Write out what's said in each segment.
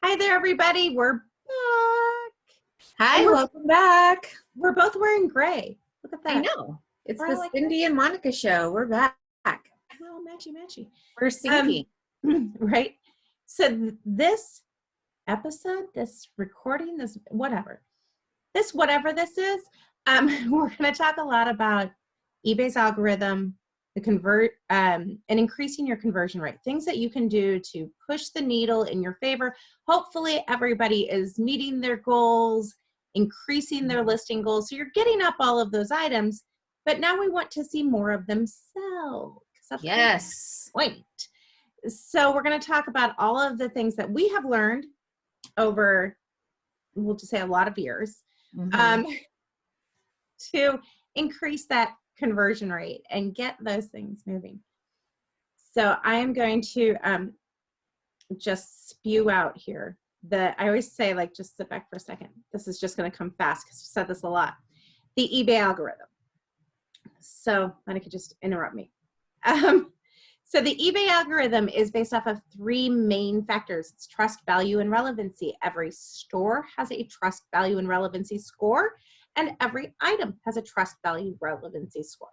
Hi there, everybody. We're back. Hi, welcome back. We're both wearing gray. Look at that. I know. It's We're the like Cindy and Monica show. We're back. Oh, matchy. We're syncing. Right. So this episode, this recording, this whatever this is, we're going to talk a lot about eBay's algorithm, and increasing your conversion rate, things that you can do to push the needle in your favor. Hopefully everybody is meeting their goals, increasing their listing goals. So you're getting up all of those items, but now we want to see more of them sell. Yes. Point. So we're going to talk about all of the things that we have learned over, we'll just say a lot of years, to increase that conversion rate and get those things moving. So I am going to just spew out here I always say, like, just sit back for a second. This is just going to come fast because you said this a lot. The eBay algorithm. So Monica, just interrupt me. So the eBay algorithm is based off of three main factors. It's trust, value, and relevancy. Every store has a trust, value, and relevancy score, and every item has a trust, value, relevancy score.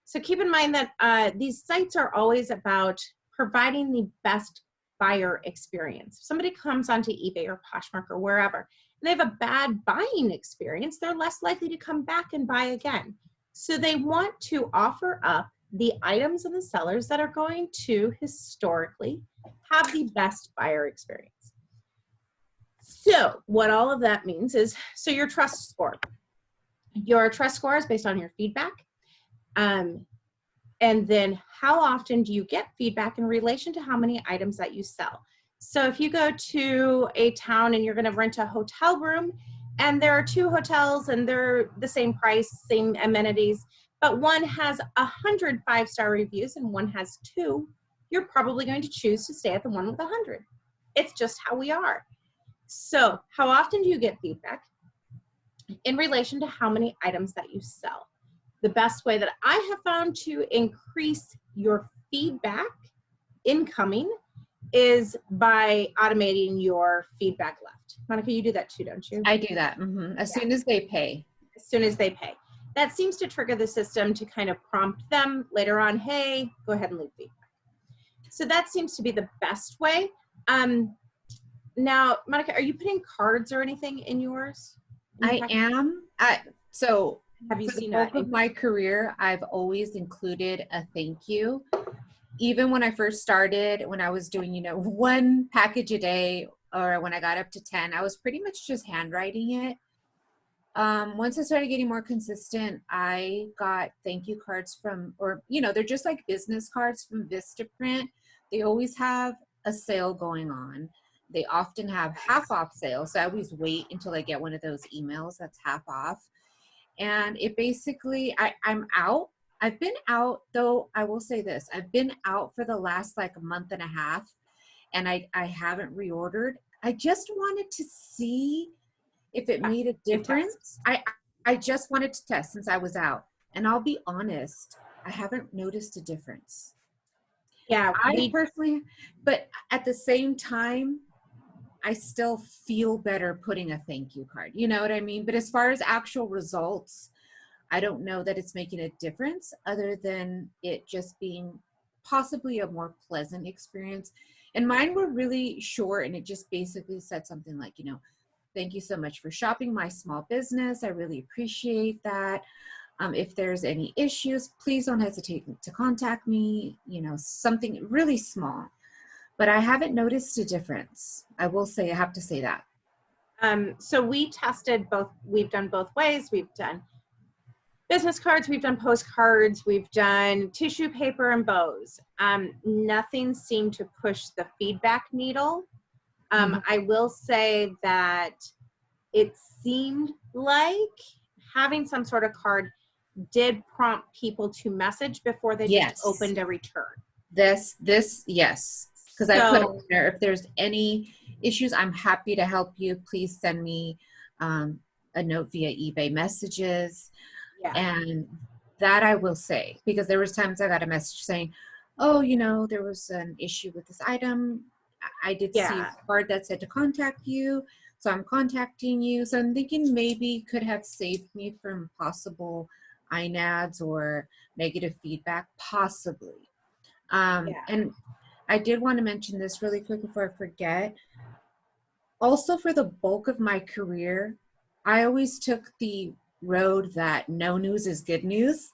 So keep in mind that these sites are always about providing the best buyer experience. If somebody comes onto eBay or Poshmark or wherever, and they have a bad buying experience, they're less likely to come back and buy again. So they want to offer up the items and the sellers that are going to historically have the best buyer experience. So what all of that means is, so your trust score. Your trust score is based on your feedback. And then how often do you get feedback in relation to how many items that you sell? So if you go to a town and you're going to rent a hotel room, and there are two hotels and they're the same price, same amenities, but one has 100 5-star reviews and one has 2, you're probably going to choose to stay at the one with 100. It's just how we are. So how often do you get feedback in relation to how many items that you sell? The best way that I have found to increase your feedback incoming is by automating your feedback left. Monica, you do that too, don't you? I do that. As soon as they pay. As soon as they pay. That seems to trigger the system to kind of prompt them later on, hey, go ahead and leave feedback. So that seems to be the best way. Now, Monica, are you putting cards or anything in yours? I am. So have you for seen the bulk of my career, I've always included a thank you. Even when I first started, when I was doing, one package a day, or when I got up to 10, I was pretty much just handwriting it. Once I started getting more consistent, I got thank you cards from, they're just like business cards from Vistaprint. They always have a sale going on. They often have half off sales. So I always wait until I get one of those emails that's half off. And it basically, I'm out. I've been out, though, I will say this. I've been out for the last like a month and a half, and I haven't reordered. I just wanted to see if it made a difference. I just wanted to test since I was out. And I'll be honest, I haven't noticed a difference. Yeah. I personally, but at the same time, I still feel better putting a thank you card. You know what I mean? But as far as actual results, I don't know that it's making a difference other than it just being possibly a more pleasant experience. And mine were really short, and it just basically said something like, thank you so much for shopping my small business. I really appreciate that. If there's any issues, please don't hesitate to contact me, something really small. But I haven't noticed a difference. I will say, I have to say that. So we tested both. We've done both ways. We've done business cards, we've done postcards, we've done tissue paper and bows. Nothing seemed to push the feedback needle. I will say that it seemed like having some sort of card did prompt people to message before they just opened a return. Yes. Because I put on there, if there's any issues, I'm happy to help you. Please send me a note via eBay messages. Yeah. And that I will say, because there was times I got a message saying, oh, there was an issue with this item. I did see Yeah. a card that said to contact you. So I'm contacting you. So I'm thinking maybe could have saved me from possible INADs or negative feedback, possibly. Yeah. And I did want to mention this really quick before I forget. Also, for the bulk of my career, I always took the road that no news is good news.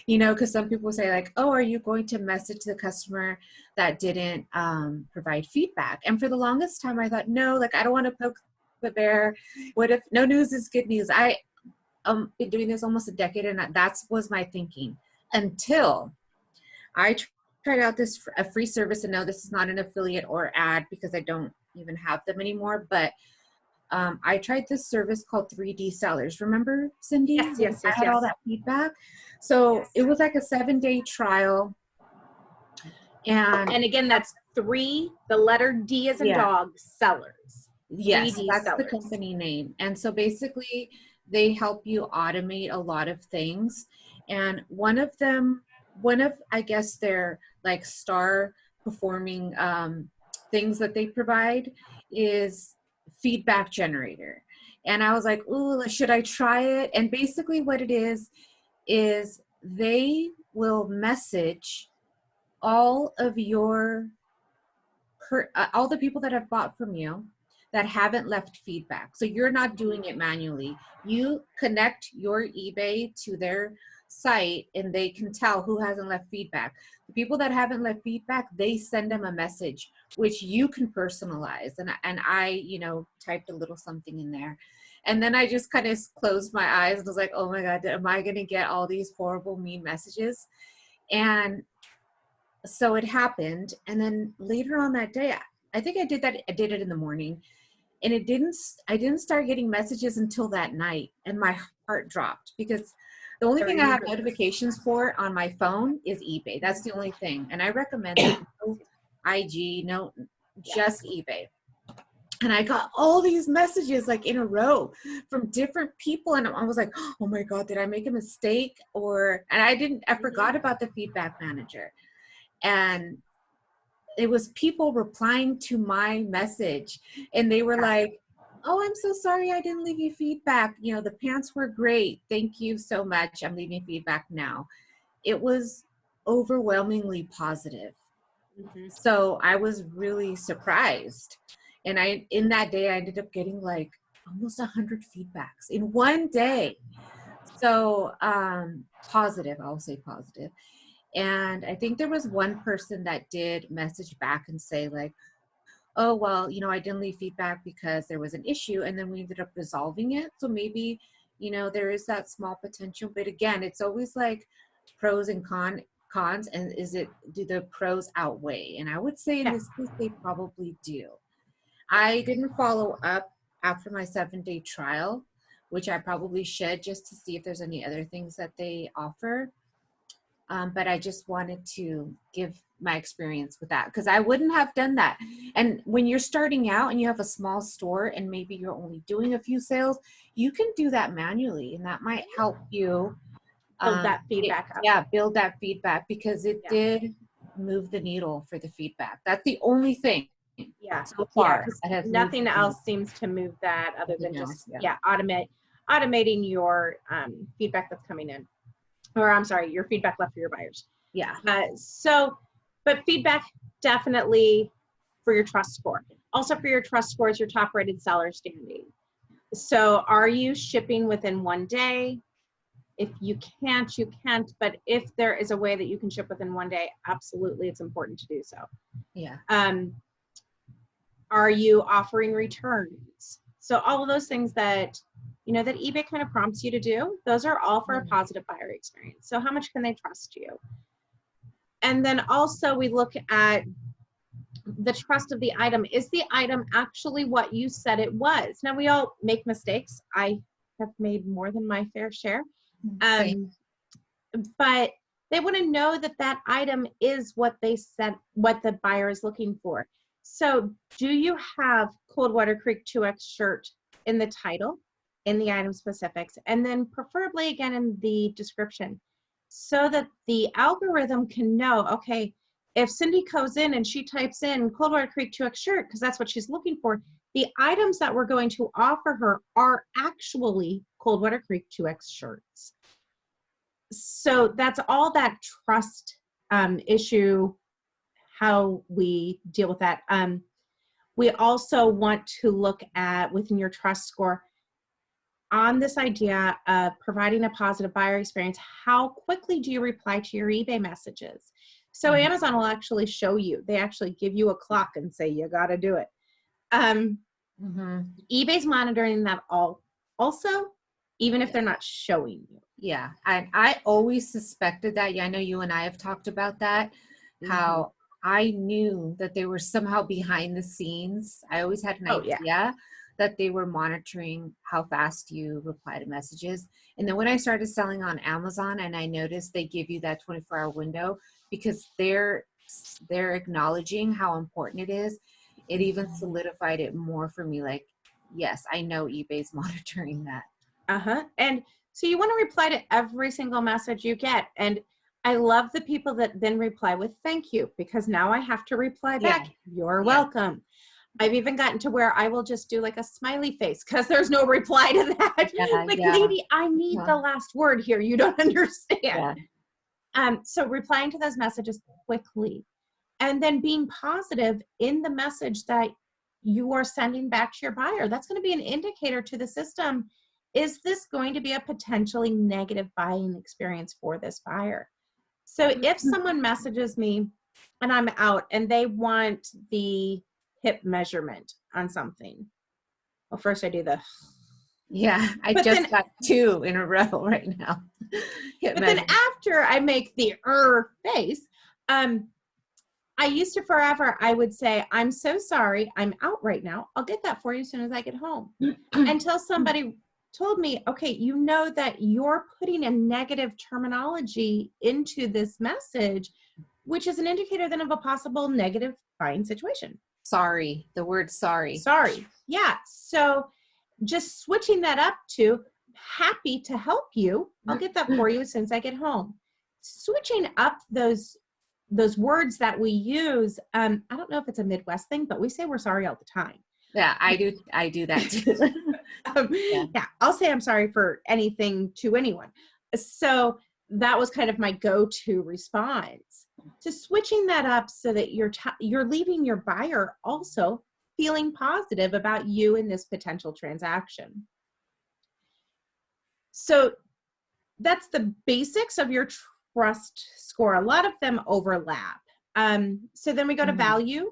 You know, because some people say like, oh, are you going to message the customer that didn't provide feedback? And for the longest time, I thought, no, like I don't want to poke the bear. What if no news is good news? I been doing this almost a decade, and that was my thinking until I tried out a free service. And no, this is not an affiliate or ad because I don't even have them anymore. But I tried this service called 3D Sellers. Remember, Cindy? Yes, yes, I yes, had all yes. that feedback. So Yes. it was like a 7-day trial. And again, that's 3, the letter D as in Yeah. dog, sellers. Yes, 3D that's the sellers. company name. And so basically they help you automate a lot of things. And one of I guess their like star performing things that they provide is feedback generator. And I was like, ooh, should I try it? And basically what it is they will message all of all the people that have bought from you that haven't left feedback. So you're not doing it manually. You connect your eBay to their site and they can tell who hasn't left feedback. The people that haven't left feedback, they send them a message which you can personalize. And I, you know, typed a little something in there. And then I just kind of closed my eyes and was like, oh my God, am I going to get all these horrible, mean messages? And so it happened. And then later on that day, I think I did it in the morning, and I didn't start getting messages until that night, and my heart dropped because the only thing I have notifications for on my phone is eBay. That's the only thing. And I recommend that no IG, no, just eBay. And I got all these messages like in a row from different people. And I was like, oh my God, did I make a mistake? And I forgot about the feedback manager. And it was people replying to my message, and they were like, oh, I'm so sorry I didn't leave you feedback. You know, the pants were great. Thank you so much. I'm leaving feedback now. It was overwhelmingly positive. Mm-hmm. So I was really surprised. And in that day, I ended up getting like almost 100 feedbacks in one day. So positive, I'll say positive. And I think there was one person that did message back and say like, oh, well, you know, I didn't leave feedback because there was an issue, and then we ended up resolving it. So maybe, you know, there is that small potential. But again, it's always like pros and cons, and do the pros outweigh? And I would say in this case, they probably do. I didn't follow up after my 7-day trial, which I probably should, just to see if there's any other things that they offer. But I just wanted to give my experience with that, because I wouldn't have done that. And when you're starting out and you have a small store and maybe you're only doing a few sales, you can do that manually, and that might help you Build that feedback up. build that feedback, because it did move the needle for the feedback. That's the only thing. Yeah. So far, nothing else seems to move that other than just automating your feedback that's coming in. Or I'm sorry, your feedback left for your buyers. Yeah. But feedback definitely for your trust score. Also for your trust score is your top rated seller standing. So are you shipping within 1 day? If you can't, you can't. But if there is a way that you can ship within 1 day, absolutely, it's important to do so. Yeah. Are you offering returns? So all of those things that, you know, that eBay kind of prompts you to do, those are all for a positive buyer experience. So how much can they trust you? And then also we look at the trust of the item. Is the item actually what you said it was? Now we all make mistakes. I have made more than my fair share. But they want to know that that item is what they said, what the buyer is looking for. So do you have Coldwater Creek 2X shirt in the title, in the item specifics, and then preferably again in the description, so that the algorithm can know, okay, if Cindy goes in and she types in Coldwater Creek 2X shirt, because that's what she's looking for, the items that we're going to offer her are actually Coldwater Creek 2X shirts. So that's all that trust issue, how we deal with that. We also want to look at, within your trust score, on this idea of providing a positive buyer experience, how quickly do you reply to your eBay messages? So Amazon will actually show you. They actually give you a clock and say, you got to do it. eBay's monitoring that also, even if they're not showing you. Yeah, I always suspected that. Yeah, I know you and I have talked about that, how I knew that they were somehow behind the scenes. I always had an idea that they were monitoring how fast you reply to messages. And then when I started selling on Amazon and I noticed they give you that 24-hour window because they're acknowledging how important it is, it even solidified it more for me. Like, yes, I know eBay's monitoring that. And so you want to reply to every single message you get. And I love the people that then reply with thank you, because now I have to reply back. You're welcome. I've even gotten to where I will just do like a smiley face because there's no reply to that. Lady, I need the last word here. You don't understand. So replying to those messages quickly, and then being positive in the message that you are sending back to your buyer. That's going to be an indicator to the system. Is this going to be a potentially negative buying experience for this buyer? So if someone messages me and I'm out and they want the hip measurement on something, well, first I do the I just got 2 in a row right now. Then after I make the face, I used to forever, I would say, I'm so sorry, I'm out right now. I'll get that for you as soon as I get home. Until somebody told me, okay, you know that you're putting a negative terminology into this message, which is an indicator then of a possible negative buying situation. Sorry, the word sorry. Sorry. Yeah. So just switching that up to happy to help you. I'll get that for you as soon as I get home. Switching up those words that we use. I don't know if it's a Midwest thing, but we say we're sorry all the time. Yeah, I do that too. I'll say I'm sorry for anything to anyone. So that was kind of my go-to response to switching that up so that you're leaving your buyer also feeling positive about you in this potential transaction. So that's the basics of your trust score. A lot of them overlap. So then we go to value.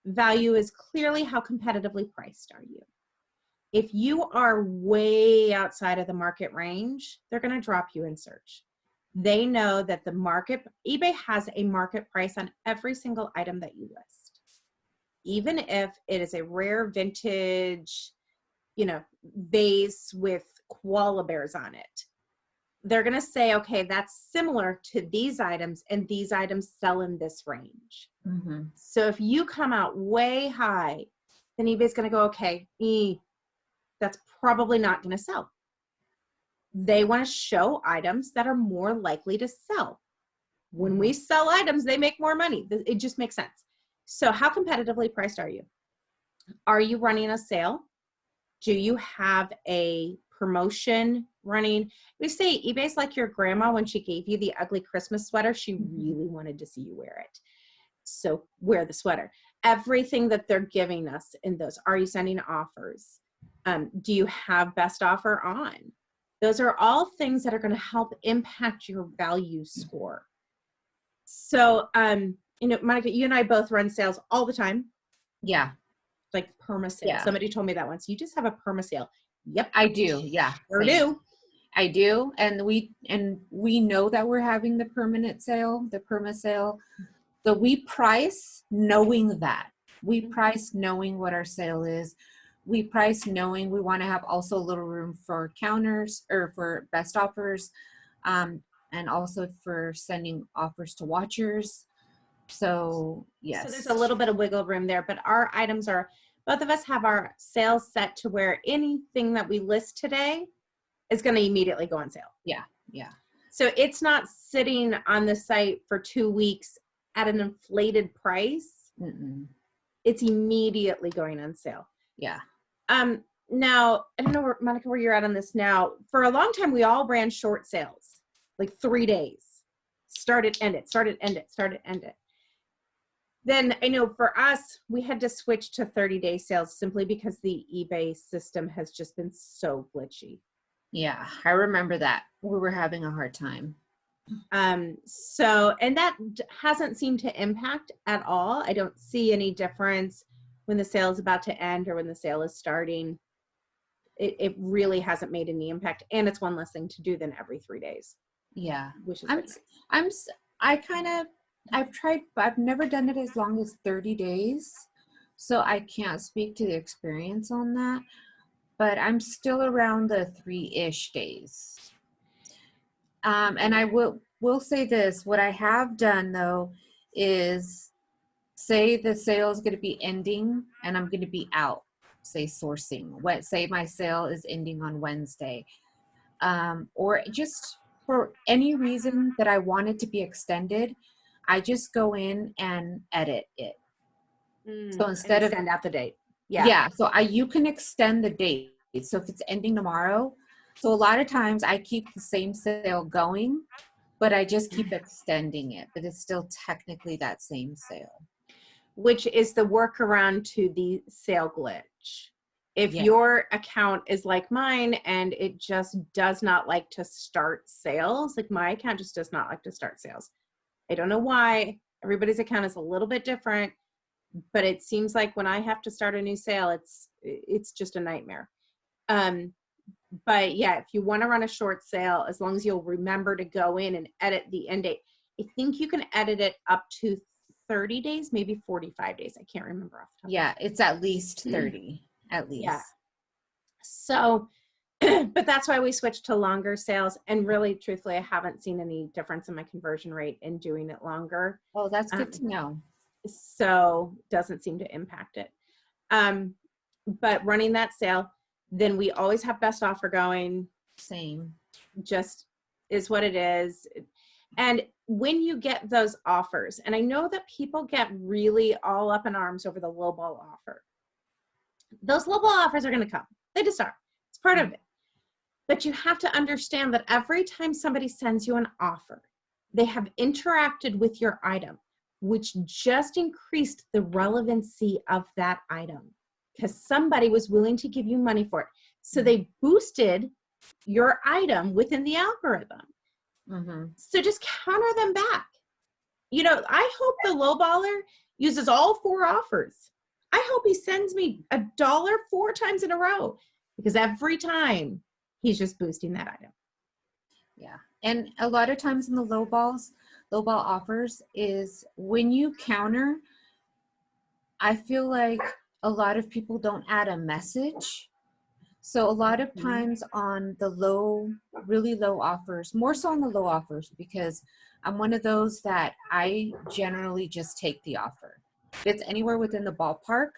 Value is clearly how competitively priced are you. If you are way outside of the market range, they're going to drop you in search. They know that eBay has a market price on every single item that you list. Even if it is a rare vintage, vase with koala bears on it, they're going to say, okay, that's similar to these items, and these items sell in this range. So if you come out way high, then eBay's going to go, okay, that's probably not going to sell. They want to show items that are more likely to sell. When we sell items, they make more money. It just makes sense. So how competitively priced are you? Are you running a sale? Do you have a promotion running? We say eBay's like your grandma when she gave you the ugly Christmas sweater. She really wanted to see you wear it. So wear the sweater. Everything that they're giving us in those. Are you sending offers? Do you have best offer on? Those are all things that are going to help impact your value score. So, Monica, you and I both run sales all the time. Yeah. Like perma sale. Yeah. Somebody told me that once. You just have a perma sale. Yep. I do. Yeah. Sure do. I do. And we know that we're having the permanent sale, the perma sale. So we price knowing that. We price knowing what our sale is. We price knowing we want to have also a little room for counters or for best offers, and also for sending offers to watchers. So, yes. So there's a little bit of wiggle room there, but our items both of us have our sales set to where anything that we list today is going to immediately go on sale. Yeah. Yeah. So it's not sitting on the site for 2 weeks at an inflated price, it's immediately going on sale. Yeah. Now, I don't know where, Monica, where you're at on this now. For a long time, we all ran short sales, like 3 days. Start it, end it, start it, end it, start it, end it. Then I know for us, we had to switch to 30-day sales simply because the eBay system has just been so glitchy. Yeah, I remember that. We were having a hard time. So, and that hasn't seemed to impact at all. I don't see any difference when the sale is about to end or when the sale is starting. It really hasn't made any impact, and it's one less thing to do than every 3 days. Yeah, which is nice. I've never done it as long as 30 days, so I can't speak to the experience on that, but I'm still around the 3-ish days. And I will say this, what I have done though is say the sale is going to be ending and I'm going to be out, say sourcing, say my sale is ending on Wednesday, or just for any reason that I want it to be extended, I just go in and edit it. So instead of extend out the date. Yeah. So you can extend the date. So if it's ending tomorrow, so a lot of times I keep the same sale going, but I just keep extending it, but it's still technically that same sale. Which is the workaround to the sale glitch. If your account is like mine and it just does not like to start sales, like my account just does not like to start sales. I don't know why. Everybody's account is a little bit different, but it seems like when I have to start a new sale, it's just a nightmare. But yeah, if you want to run a short sale, as long as you'll remember to go in and edit the end date, I think you can edit it up to 30 days, maybe 45 days. I can't remember off the top. Yeah, it's at least 30, at least. Yeah. So, but that's why we switched to longer sales. And really, truthfully, I haven't seen any difference in my conversion rate in doing it longer. Oh, that's good to know. So doesn't seem to impact it. But running that sale, then we always have best offer going. Same. Just is what it is. And when you get those offers, and I know that people get really all up in arms over the lowball offer. Those lowball offers are going to come. They just are. It's part of it. But you have to understand that every time somebody sends you an offer, they have interacted with your item, which just increased the relevancy of that item because somebody was willing to give you money for it. So they boosted your item within the algorithm. So just counter them back. You know, I hope the lowballer uses all 4 offers. I hope he sends me $1 4 times in a row because every time he's just boosting that item. Yeah. And a lot of times in the lowball offers is when you counter, I feel like a lot of people don't add a message. So a lot of times on the really low offers, more so on the low offers, because I'm one of those that I generally just take the offer. If it's anywhere within the ballpark,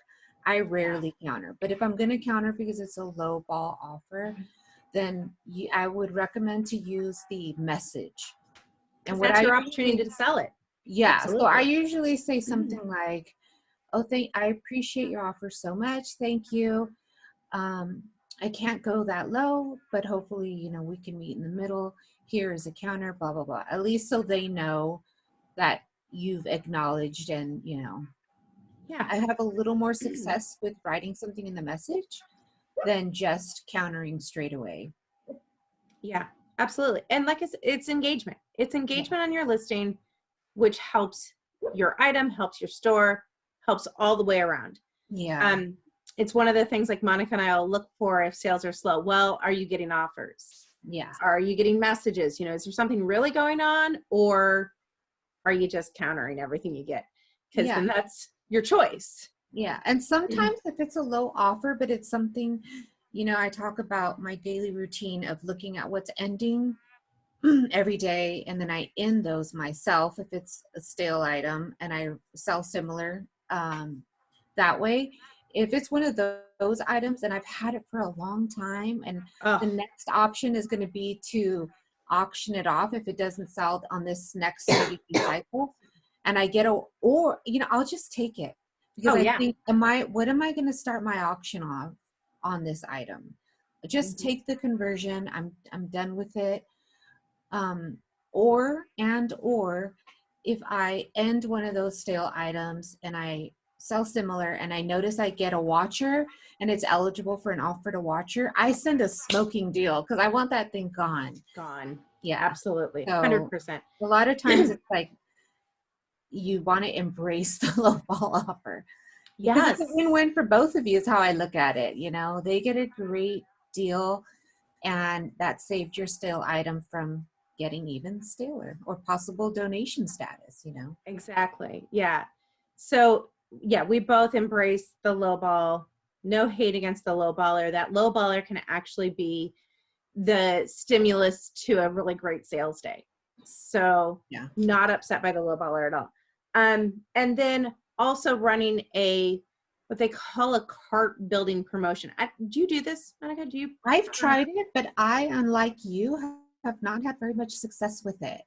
I rarely counter. But if I'm going to counter because it's a low ball offer, then I would recommend to use the message. And that's your opportunity to sell it. Yeah. Absolutely. So I usually say something like, "Oh, I appreciate your offer so much. Thank you. I can't go that low, but hopefully, you know, we can meet in the middle. Here is a counter, blah, blah, blah." At least so they know that you've acknowledged and, you know. Yeah, I have a little more success with writing something in the message than just countering straight away. Yeah, absolutely. And like it's engagement. It's engagement on your listing, which helps your item, helps your store, helps all the way around. Yeah. It's one of the things like Monica and I will look for if sales are slow. Well, are you getting offers? Yeah. Are you getting messages? You know, is there something really going on, or are you just countering everything you get? Because then that's your choice. Yeah. And sometimes if it's a low offer, but it's something, you know, I talk about my daily routine of looking at what's ending every day, and then I end those myself if it's a stale item, and I sell similar that way. If it's one of those items and I've had it for a long time, and the next option is going to be to auction it off if it doesn't sell on this next 30 cycle, and I get or, I'll just take it because Oh, I yeah. think, what am I going to start my auction on this item? Just take the conversion. I'm done with it. Or if I end one of those stale items and I sell similar and I notice I get a watcher and it's eligible for an offer to watcher, I send a smoking deal because I want that thing gone. Yeah, Absolutely. so 100%. a lot of times it's like you want to embrace the low ball offer because Yes. it's a win-win for both of you is how I look at it. They get a great deal and that saved your stale item from getting even staler or possible donation status. Exactly. Yeah. So yeah, we both embrace the low ball. No hate against the low baller. That low baller can actually be the stimulus to a really great sales day. So Yeah. not upset by the low baller at all. And then also running what they call a cart building promotion. Do you do this, Monica? I've tried it, but I, unlike you, have not had very much success with it.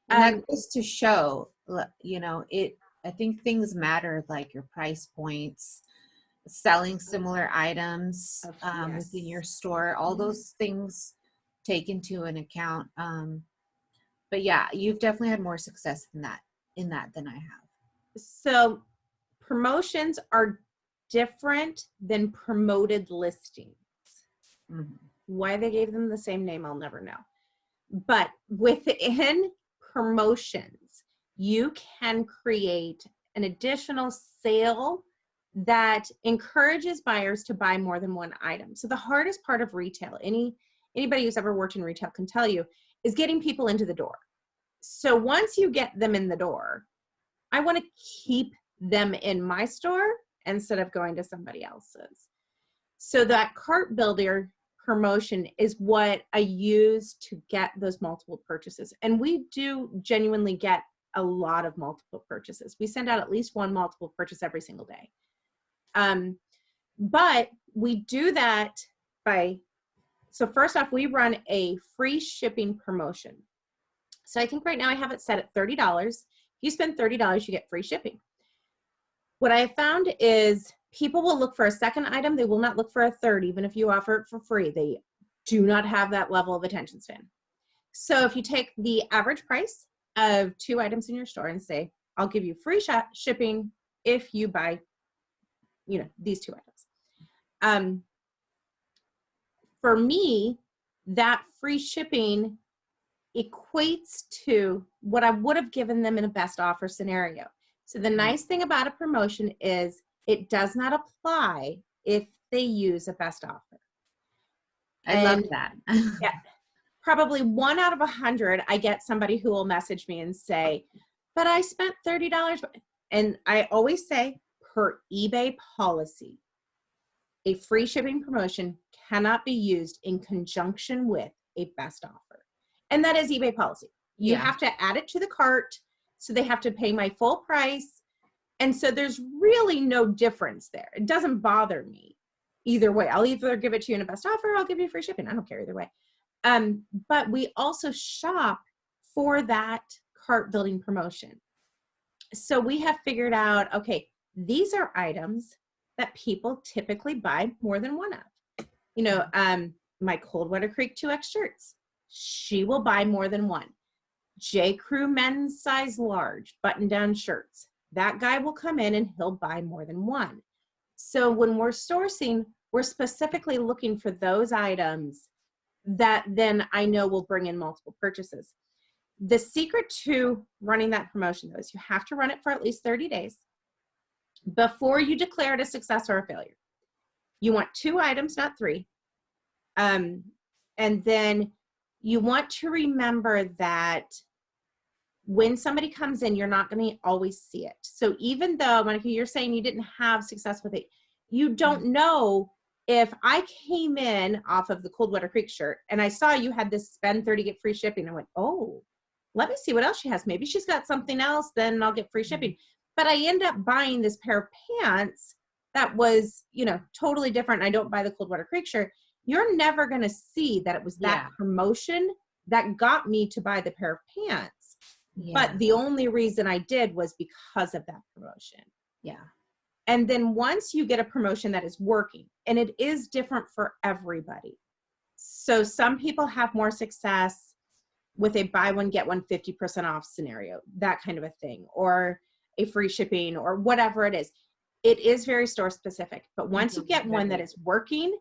And that goes to show, I think things matter, like your price points, selling similar items within your store, all those things take into an account. But yeah, you've definitely had more success in that than I have. So promotions are different than promoted listings. Mm-hmm. Why they gave them the same name, I'll never know. But within promotions, you can create an additional sale that encourages buyers to buy more than one item. So the hardest part of retail, anybody who's ever worked in retail can tell you, is getting people into the door. So once you get them in the door, I want to keep them in my store instead of going to somebody else's. So that cart builder promotion is what I use to get those multiple purchases. And we do genuinely get a lot of multiple purchases. We send out at least one multiple purchase every single day. But we do that so first off, we run a free shipping promotion. So I think right now I have it set at $30. If you spend $30, you get free shipping. What I have found is people will look for a second item. They will not look for a third, even if you offer it for free. They do not have that level of attention span. So if you take the average price of 2 items in your store and say, I'll give you free shipping if you buy, these 2 items. For me, that free shipping equates to what I would have given them in a best offer scenario. So the nice thing about a promotion is it does not apply if they use a best offer. I love that. Yeah, probably 1 out of 100, I get somebody who will message me and say, but I spent $30. And I always say, per eBay policy, a free shipping promotion cannot be used in conjunction with a best offer. And that is eBay policy. You have to add it to the cart. So they have to pay my full price. And so there's really no difference there. It doesn't bother me either way. I'll either give it to you in a best offer or I'll give you free shipping. I don't care either way. But we also shop for that cart building promotion. So we have figured out, okay, these are items that people typically buy more than one of. My Coldwater Creek 2X shirts, she will buy more than one. J. Crew men's size large button-down shirts, that guy will come in and he'll buy more than one. So when we're sourcing, we're specifically looking for those items that then I know will bring in multiple purchases. The secret to running that promotion, though, is you have to run it for at least 30 days before you declare it a success or a failure. You want 2 items, not 3. And then you want to remember that when somebody comes in, you're not going to always see it. So even though, Monica, you're saying you didn't have success with it, you don't know if I came in off of the Coldwater Creek shirt and I saw you had this spend 30, get free shipping. I went, oh, let me see what else she has. Maybe she's got something else, then I'll get free shipping. But I end up buying this pair of pants that was, totally different. I don't buy the Coldwater Creek shirt. You're never going to see that it was that promotion that got me to buy the pair of pants. Yeah. But the only reason I did was because of that promotion. Yeah. And then once you get a promotion that is working, and it is different for everybody. So some people have more success with a buy one, get one 50% off scenario, that kind of a thing, or a free shipping or whatever it is. It is very store specific, but once you get one that is working,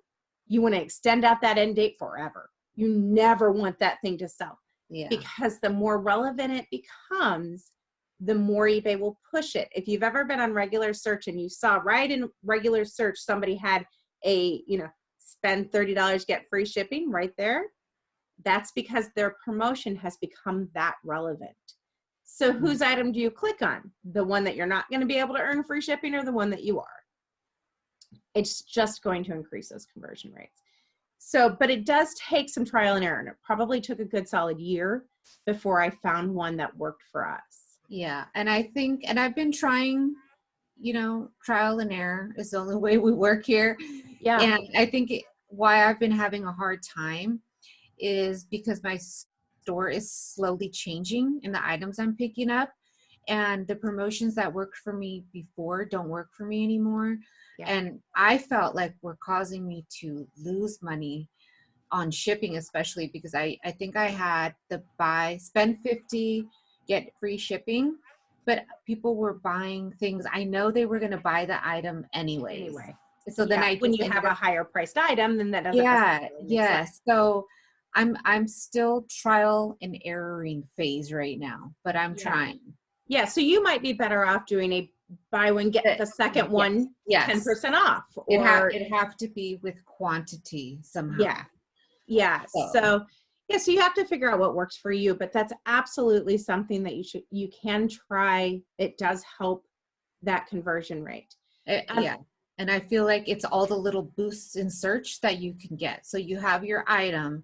you want to extend out that end date forever. You never want that thing to sell. Yeah. Because the more relevant it becomes, the more eBay will push it. If you've ever been on regular search and you saw right in regular search, somebody had a, spend $30, get free shipping right there. That's because their promotion has become that relevant. So whose item do you click on? The one that you're not going to be able to earn free shipping, or the one that you are? It's just going to increase those conversion rates. So, but it does take some trial and error, and it probably took a good solid year before I found one that worked for us. Yeah. And I think, and I've been trying, trial and error is the only way we work here. Yeah. And I think why I've been having a hard time is because my store is slowly changing in the items I'm picking up, and the promotions that worked for me before don't work for me anymore. Yeah. And I felt like were causing me to lose money on shipping, especially because I think I had the spend 50, get free shipping, but people were buying things. I know they were going to buy the item anyways. Anyway. So then I when just you have a higher priced item, then that doesn't yeah, necessarily make yes. sense. So I'm still trial and erroring phase right now, but I'm Yeah. trying. Yeah, so you might be better off doing a buy one, get the second one Yes. 10% off. It'd have to be with quantity somehow. Yeah. Yeah. So you have to figure out what works for you, but that's absolutely something that you can try. It does help that conversion rate. Yeah. And I feel like it's all the little boosts in search that you can get. So you have your item,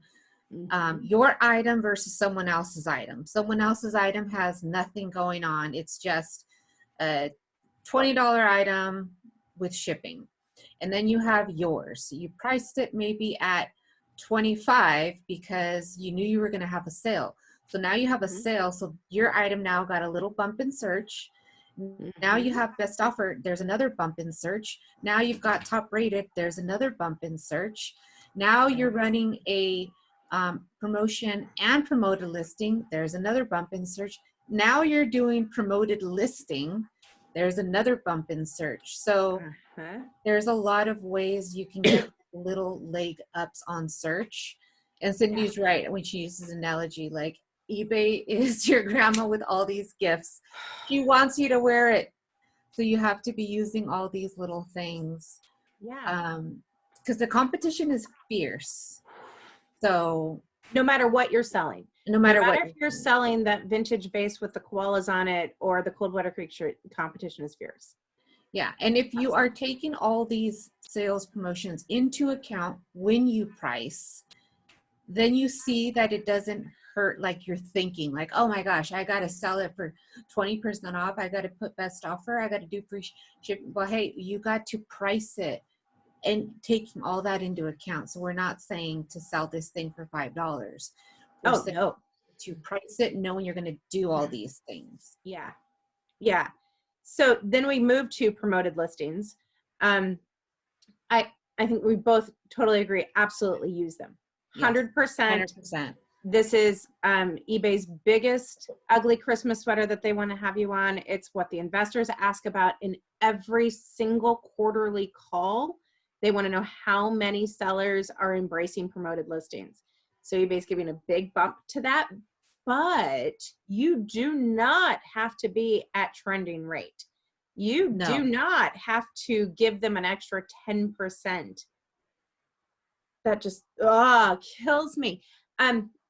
your item versus someone else's item. Someone else's item has nothing going on. It's just a $20 item with shipping. And then you have yours. You priced it maybe at $25 because you knew you were going to have a sale. So now you have a sale. So your item now got a little bump in search. Now you have best offer. There's another bump in search. Now you've got top rated. There's another bump in search. Now you're running a promotion and promoted listing. There's another bump in search. Now you're doing promoted listing. There's another bump in search. So there's a lot of ways you can get little leg ups on search. And Cindy's right when she uses an analogy, like eBay is your grandma with all these gifts. She wants you to wear it. So you have to be using all these little things. Yeah. Because the competition is fierce. So no matter what you're selling, no matter what if you're selling that vintage vase with the koalas on it or the Coldwater Creek shirt, competition is fierce. Yeah. And if you are taking all these sales promotions into account when you price, then you see that it doesn't hurt like you're thinking like, oh my gosh, I got to sell it for 20% off. I got to put best offer. I got to do free shipping. Well, hey, you got to price it and taking all that into account. So we're not saying to sell this thing for $5. We're saying no. To price it knowing you're going to do all these things. Yeah. Yeah. So then we move to promoted listings. I think we both totally agree. Absolutely use them. 100%. 100%. This is eBay's biggest ugly Christmas sweater that they want to have you on. It's what the investors ask about in every single quarterly call. They want to know how many sellers are embracing promoted listings. So eBay's giving a big bump to that, but you do not have to be at trending rate. You do not have to give them an extra 10%. That just kills me.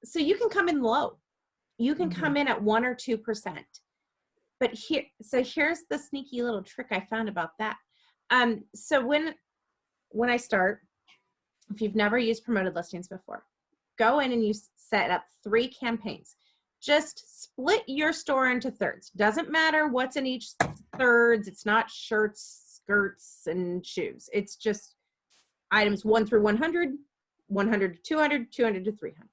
So you can come in low. You can come in at 1 or 2%. But here's the sneaky little trick I found about that. So when I start, if you've never used promoted listings before, go in and you set up 3 campaigns. Just split your store into thirds. Doesn't matter what's in each thirds. It's not shirts, skirts, and shoes. It's just items 1 through 100, 100 to 200, 200 to 300.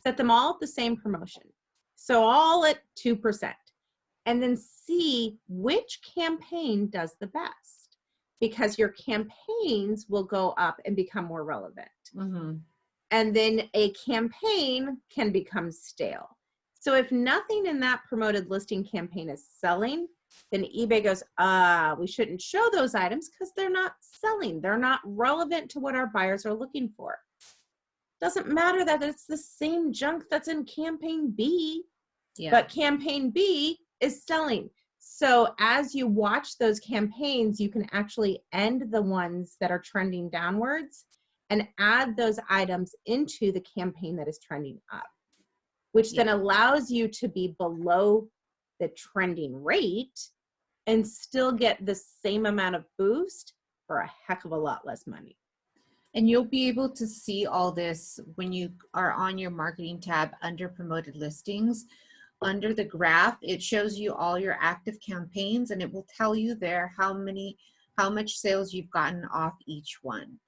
Set them all at the same promotion. So all at 2%. And then see which campaign does the best, because your campaigns will go up and become more relevant. Mm-hmm. And then a campaign can become stale. So if nothing in that promoted listing campaign is selling, then eBay goes, we shouldn't show those items because they're not selling. They're not relevant to what our buyers are looking for. Doesn't matter that it's the same junk that's in campaign B, but campaign B is selling. So as you watch those campaigns, you can actually end the ones that are trending downwards and add those items into the campaign that is trending up, which then allows you to be below the trending rate and still get the same amount of boost for a heck of a lot less money. And you'll be able to see all this when you are on your marketing tab under promoted listings. Under the graph, it shows you all your active campaigns, and it will tell you there how much sales you've gotten off each one.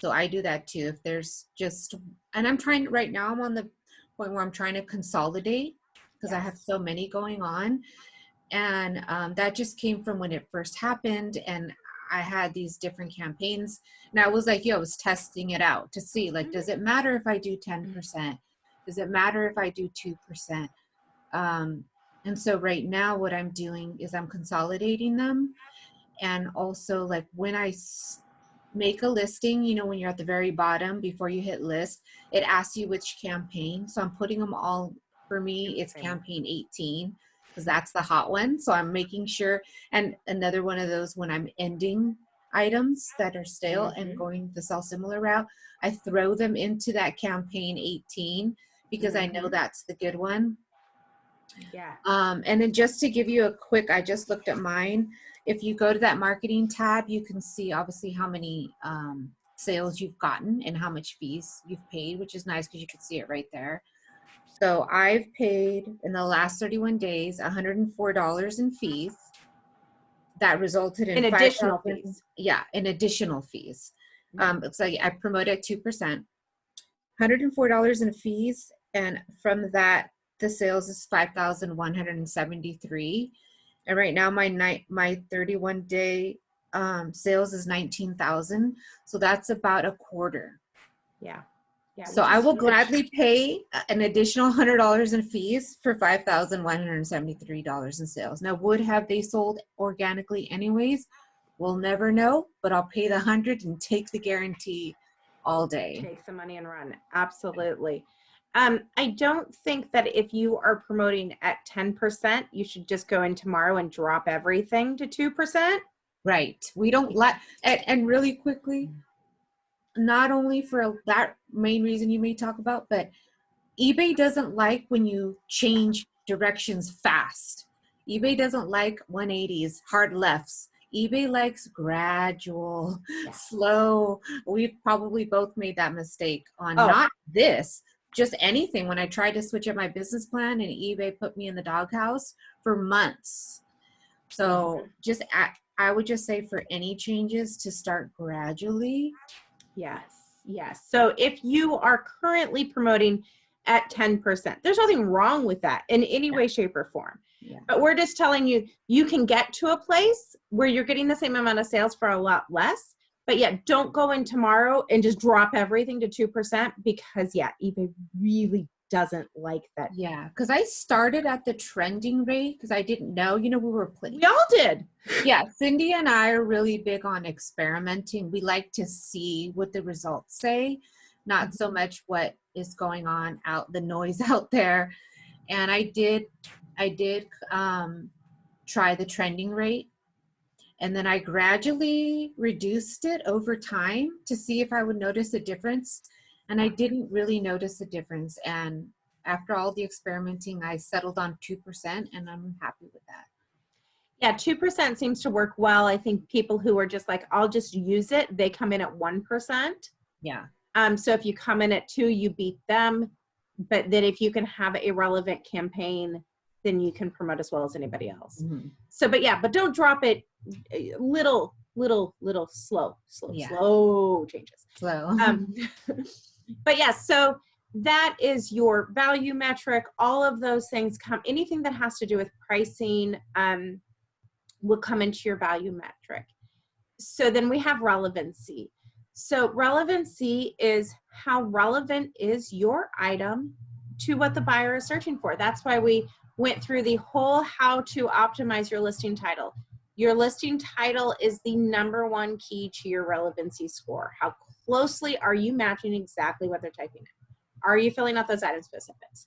So I do that too. If there's just, and right now I'm on the point where I'm trying to consolidate because I have so many going on. And that just came from when it first happened. And I had these different campaigns, and I was like, I was testing it out to see, like, does it matter if I do 10%? Does it matter if I do 2%? And so right now what I'm doing is I'm consolidating them. And also, like, when I make a listing, when you're at the very bottom before you hit list, it asks you which campaign. So I'm putting them all, for me, it's campaign 18 because that's the hot one. So I'm making sure, and another one of those, when I'm ending items that are stale and going the sell similar route, I throw them into that campaign 18 because I know that's the good one. Yeah. And then just to give you a quick, I just looked at mine. If you go to that marketing tab, you can see obviously how many sales you've gotten and how much fees you've paid, which is nice because you can see it right there. So I've paid in the last 31 days $104 in fees. That resulted in additional fees. Yeah, in additional fees. It's like I promoted 2%, $104 in fees, and from that, the sales is 5,173. And right now my 31 day sales is 19,000. So that's about a quarter. Yeah. So I will gladly pay an additional $100 in fees for $5,173 in sales. Now, have they sold organically anyways? We'll never know, but I'll pay the $100 and take the guarantee all day. Take the money and run. Absolutely. I don't think that if you are promoting at 10%, you should just go in tomorrow and drop everything to 2%. Right. We don't and really quickly, not only for that main reason you may talk about, but eBay doesn't like when you change directions fast. eBay doesn't like 180s, hard lefts. eBay likes gradual, slow. We've probably both made that mistake on not this, just anything. When I tried to switch up my business plan and eBay put me in the doghouse for months. So I would just say for any changes to start gradually. Yes. So if you are currently promoting at 10%, there's nothing wrong with that in any way, shape, or form. Yeah. But we're just telling you, you can get to a place where you're getting the same amount of sales for a lot less. But don't go in tomorrow and just drop everything to 2% because eBay really doesn't like that. Yeah, because I started at the trending rate because I didn't know, we were playing. We all did. Yeah, Cindy and I are really big on experimenting. We like to see what the results say, not so much what is going on the noise out there. And I did try the trending rate. And then I gradually reduced it over time to see if I would notice a difference. And I didn't really notice a difference. And after all the experimenting, I settled on 2%, and I'm happy with that. Yeah, 2% seems to work well. I think people who are just like, I'll just use it, they come in at 1%. Yeah. So if you come in at 2, you beat them. But then if you can have a relevant campaign, then you can promote as well as anybody else. Mm-hmm. So, but don't drop it little slow changes. Slow. But so that is your value metric. All of those things anything that has to do with pricing will come into your value metric. So then we have relevancy. So relevancy is how relevant is your item to what the buyer is searching for. That's why we went through the whole how to optimize your listing title. Your listing title is the #1 key to your relevancy score. How closely are you matching exactly what they're typing in? Are you filling out those item specifics?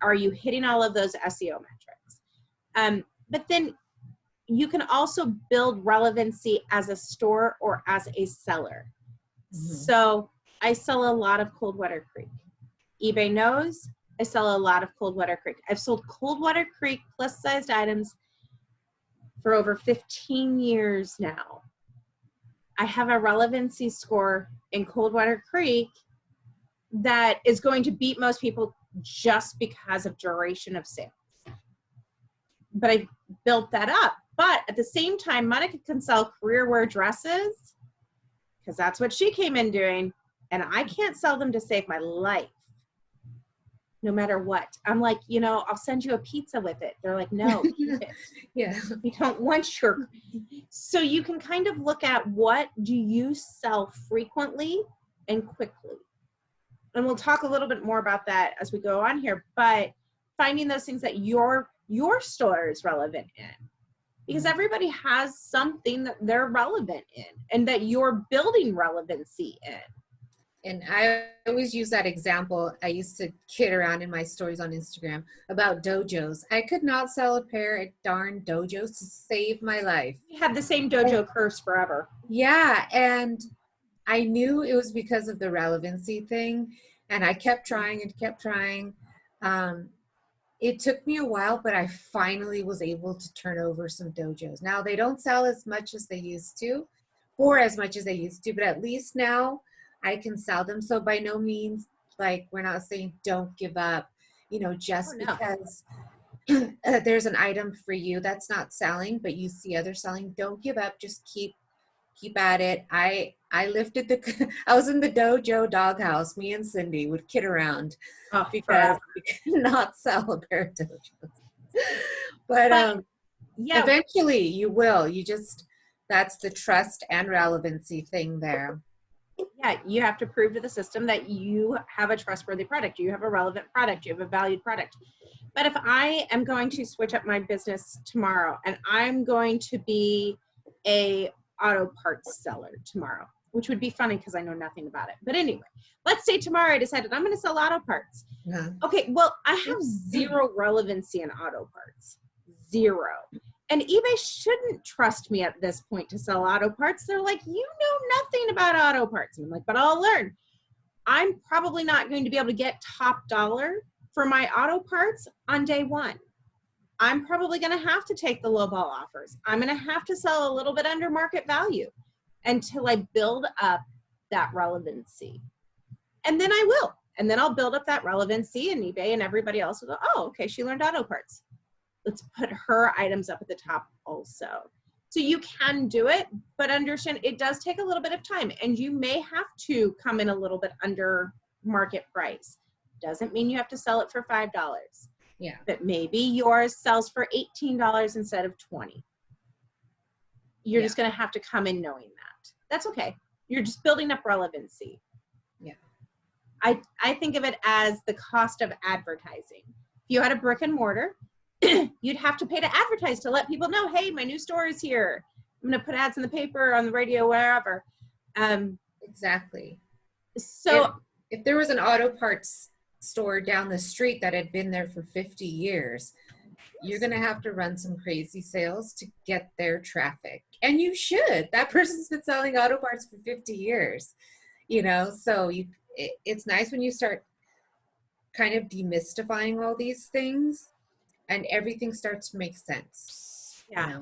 Are you hitting all of those SEO metrics? But then you can also build relevancy as a store or as a seller. Mm-hmm. So I sell a lot of Coldwater Creek. eBay knows I sell a lot of Coldwater Creek. I've sold Coldwater Creek plus sized items for over 15 years now. I have a relevancy score in Coldwater Creek that is going to beat most people just because of duration of sales. But I built that up. But at the same time, Monica can sell career wear dresses because that's what she came in doing. And I can't sell them to save my life, no matter what. I'm like, I'll send you a pizza with it. They're like, no, keep it. Yeah. We don't want your. So you can kind of look at what do you sell frequently and quickly. And we'll talk a little bit more about that as we go on here, but finding those things that your store is relevant in, because everybody has something that they're relevant in and that you're building relevancy in. And I always use that example. I used to kid around in my stories on Instagram about dojos. I could not sell a pair of darn dojos to save my life. We had the same dojo curse forever. Yeah, and I knew it was because of the relevancy thing, and I kept trying and kept trying. It took me a while, but I finally was able to turn over some dojos. Now, they don't sell as much as they used to, or as much as they used to, but at least now I can sell them. So by no means, like, we're not saying don't give up, just because there's an item for you that's not selling, but you see others selling. Don't give up. Just keep at it. I lifted I was in the dojo doghouse. Me and Cindy would kid around because we could not sell a pair of dojos. But yeah, eventually you will. That's the trust and relevancy thing there. Yeah, you have to prove to the system that you have a trustworthy product, you have a relevant product, you have a valued product. But if I am going to switch up my business tomorrow and I'm going to be a auto parts seller tomorrow, which would be funny because I know nothing about it. But anyway, let's say tomorrow I decided I'm going to sell auto parts. Yeah. Okay, well, I have zero relevancy in auto parts. Zero. And eBay shouldn't trust me at this point to sell auto parts. They're like, you know nothing about auto parts. And I'm like, but I'll learn. I'm probably not going to be able to get top dollar for my auto parts on day one. I'm probably going to have to take the lowball offers. I'm going to have to sell a little bit under market value until I build up that relevancy. And then I will. And then I'll build up that relevancy in eBay and everybody else will go, oh, okay, she learned auto parts. Let's put her items up at the top also. So you can do it, but understand it does take a little bit of time and you may have to come in a little bit under market price. Doesn't mean you have to sell it for $5. Yeah. But maybe yours sells for $18 instead of $20. You're just going to have to come in knowing that. That's okay. You're just building up relevancy. Yeah. I think of it as the cost of advertising. If you had a brick and mortar, you'd have to pay to advertise to let people know, hey, my new store is here. I'm going to put ads in the paper, on the radio, wherever. Exactly. So if there was an auto parts store down the street that had been there for 50 years, you're going to have to run some crazy sales to get their traffic. And you should. That person's been selling auto parts for 50 years, so it's nice when you start kind of demystifying all these things and everything starts to make sense. Yeah.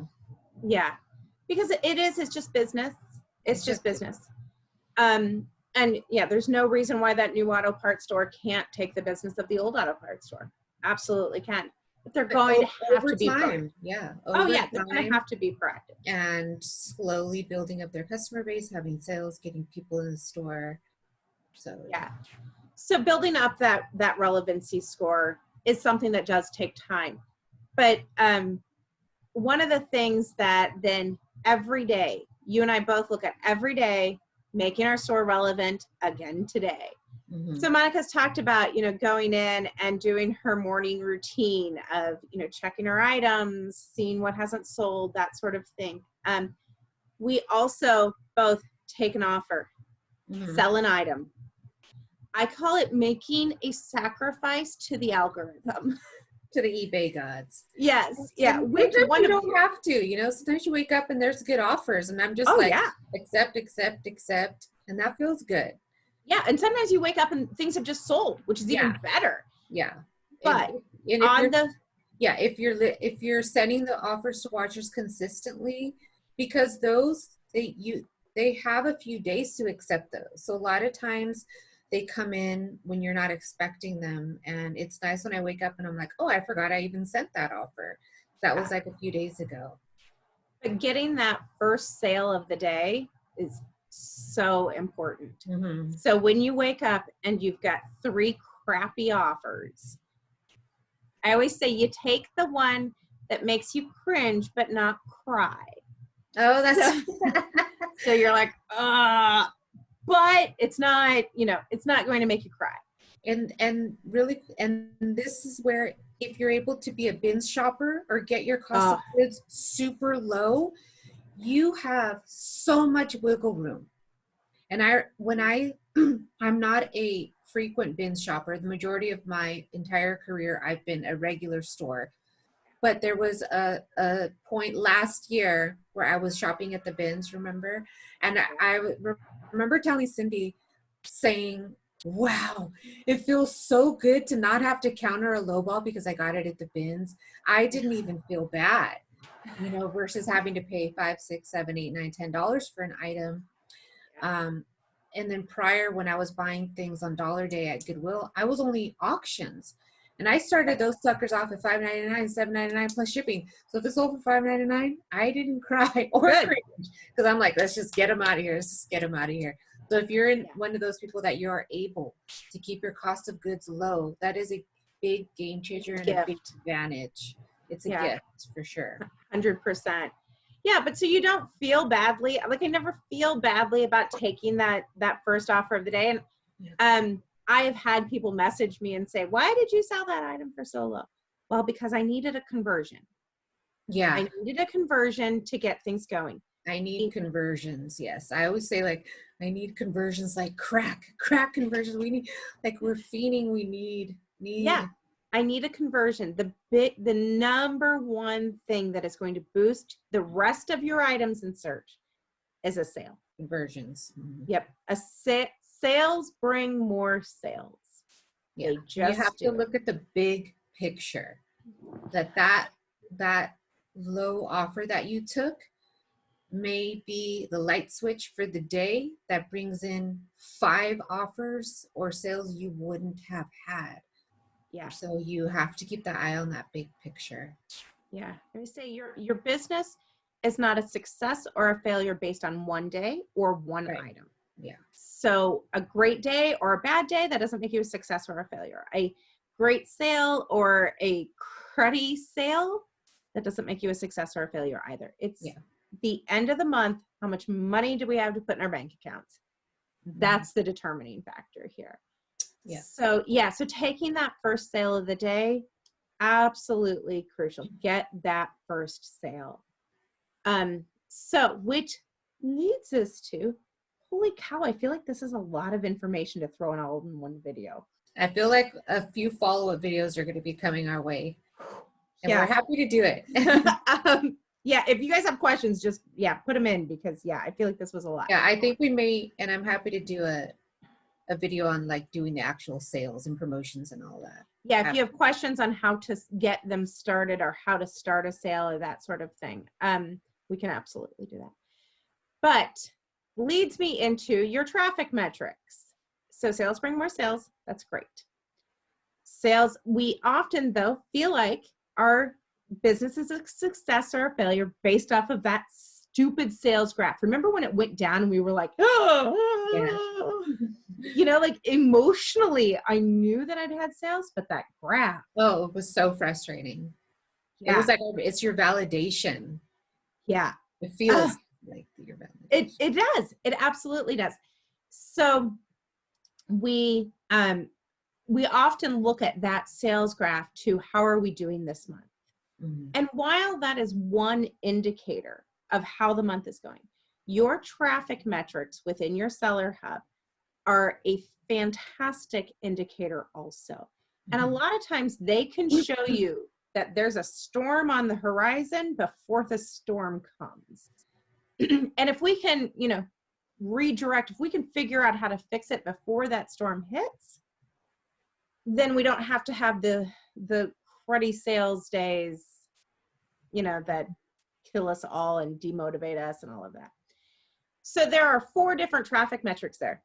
Yeah. Because it's just business. It's just business. And yeah, there's no reason why that new auto parts store can't take the business of the old auto parts store. Absolutely can. But they're going to have to be proactive. Yeah. They're going to have to be proactive. And slowly building up their customer base, having sales, getting people in the store. So Yeah. So building up that relevancy score is something that does take time. But one of the things that then every day, you and I both look at every day, making our store relevant again today. mm-hmm. So Monica's talked about, going in and doing her morning routine of, checking her items, seeing what hasn't sold, that sort of thing. We also both take an offer, Mm-hmm. sell an item. I call it making a sacrifice to the algorithm. To the eBay gods. Yes. Yeah. Which one you don't have to, sometimes you wake up and there's good offers and I'm just accept, and that feels good. Yeah. And sometimes you wake up and things have just sold, which is even better. Yeah. But if you're sending the offers to watchers consistently, because they have a few days to accept those. So a lot of times they come in when you're not expecting them. And it's nice when I wake up and I'm like, oh, I forgot I even sent that offer. That was like a few days ago. But getting that first sale of the day is so important. Mm-hmm. So when you wake up and you've got 3 crappy offers, I always say you take the one that makes you cringe but not cry. Oh, that's so you're like, but it's not, it's not going to make you cry. And really, and this is where, if you're able to be a bins shopper or get your cost of goods super low, you have so much wiggle room. And I'm not a frequent bins shopper. The majority of my entire career, I've been a regular store. But there was a point last year where I was shopping at the bins, remember? And I remember telling Cindy, saying, wow, it feels so good to not have to counter a lowball because I got it at the bins. I didn't even feel bad, versus having to pay $5, $6, $7, $8, $9, $10 for an item. And then prior, when I was buying things on Dollar Day at Goodwill, I was only auctions. And I started those suckers off at $5.99, $7.99 plus shipping. So if it's sold for $5.99, I didn't cry or cringe, because I'm like, let's just get them out of here. Let's just get them out of here. So if you're in one of those people that you are able to keep your cost of goods low, that is a big game changer and a big advantage. It's a gift for sure. 100%. Yeah, but so you don't feel badly. Like, I never feel badly about taking that first offer of the day. And I have had people message me and say, why did you sell that item for so low? Well, because I needed a conversion. Yeah. I needed a conversion to get things going. I need conversions. Yes. I always say, like, I need conversions, like crack conversions. We need, like, we're fiending. We need. Yeah. I need a conversion. The number one thing that is going to boost the rest of your items in search is a sale. Conversions. Mm-hmm. Yep. Sales bring more sales. Yeah. You have to look at the big picture. That low offer that you took may be the light switch for the day that brings in 5 offers or sales you wouldn't have had. Yeah. So you have to keep the eye on that big picture. Yeah. I would say your business is not a success or a failure based on one day or one item. Yeah. So a great day or a bad day, that doesn't make you a success or a failure. A great sale or a cruddy sale, that doesn't make you a success or a failure either. It's the end of the month. How much money do we have to put in our bank accounts? Mm-hmm. That's the determining factor here. Yeah. So taking that first sale of the day, absolutely crucial. Get that first sale. So which leads us to, holy cow, I feel like this is a lot of information to throw in all in one video. I feel like a few follow-up videos are going to be coming our way. And we're happy to do it. If you guys have questions, just, put them in, because, I feel like this was a lot. Yeah, I think we may, and I'm happy to do a video on, like, doing the actual sales and promotions and all that. Yeah, if you have questions on how to get them started or how to start a sale or that sort of thing, we can absolutely do that. But leads me into your traffic metrics. So sales bring more sales. That's great. Sales, we often, though, feel like our business is a success or a failure based off of that stupid sales graph. Remember when it went down and we were like, oh, you know, like emotionally, I knew that I'd had sales, but that graph. Oh, it was so frustrating. Yeah. It was like, it's your validation. Yeah. It feels like your validation. It does. It absolutely does. So we often look at that sales graph to how are we doing this month? Mm-hmm. And while that is one indicator of how the month is going, your traffic metrics within your seller hub are a fantastic indicator also. Mm-hmm. And a lot of times they can show you that there's a storm on the horizon before the storm comes. And if we can, you know, redirect, if we can figure out how to fix it before that storm hits, then we don't have to have the cruddy sales days, you know, that kill us all and demotivate us and all of that. So there are 4 different traffic metrics there.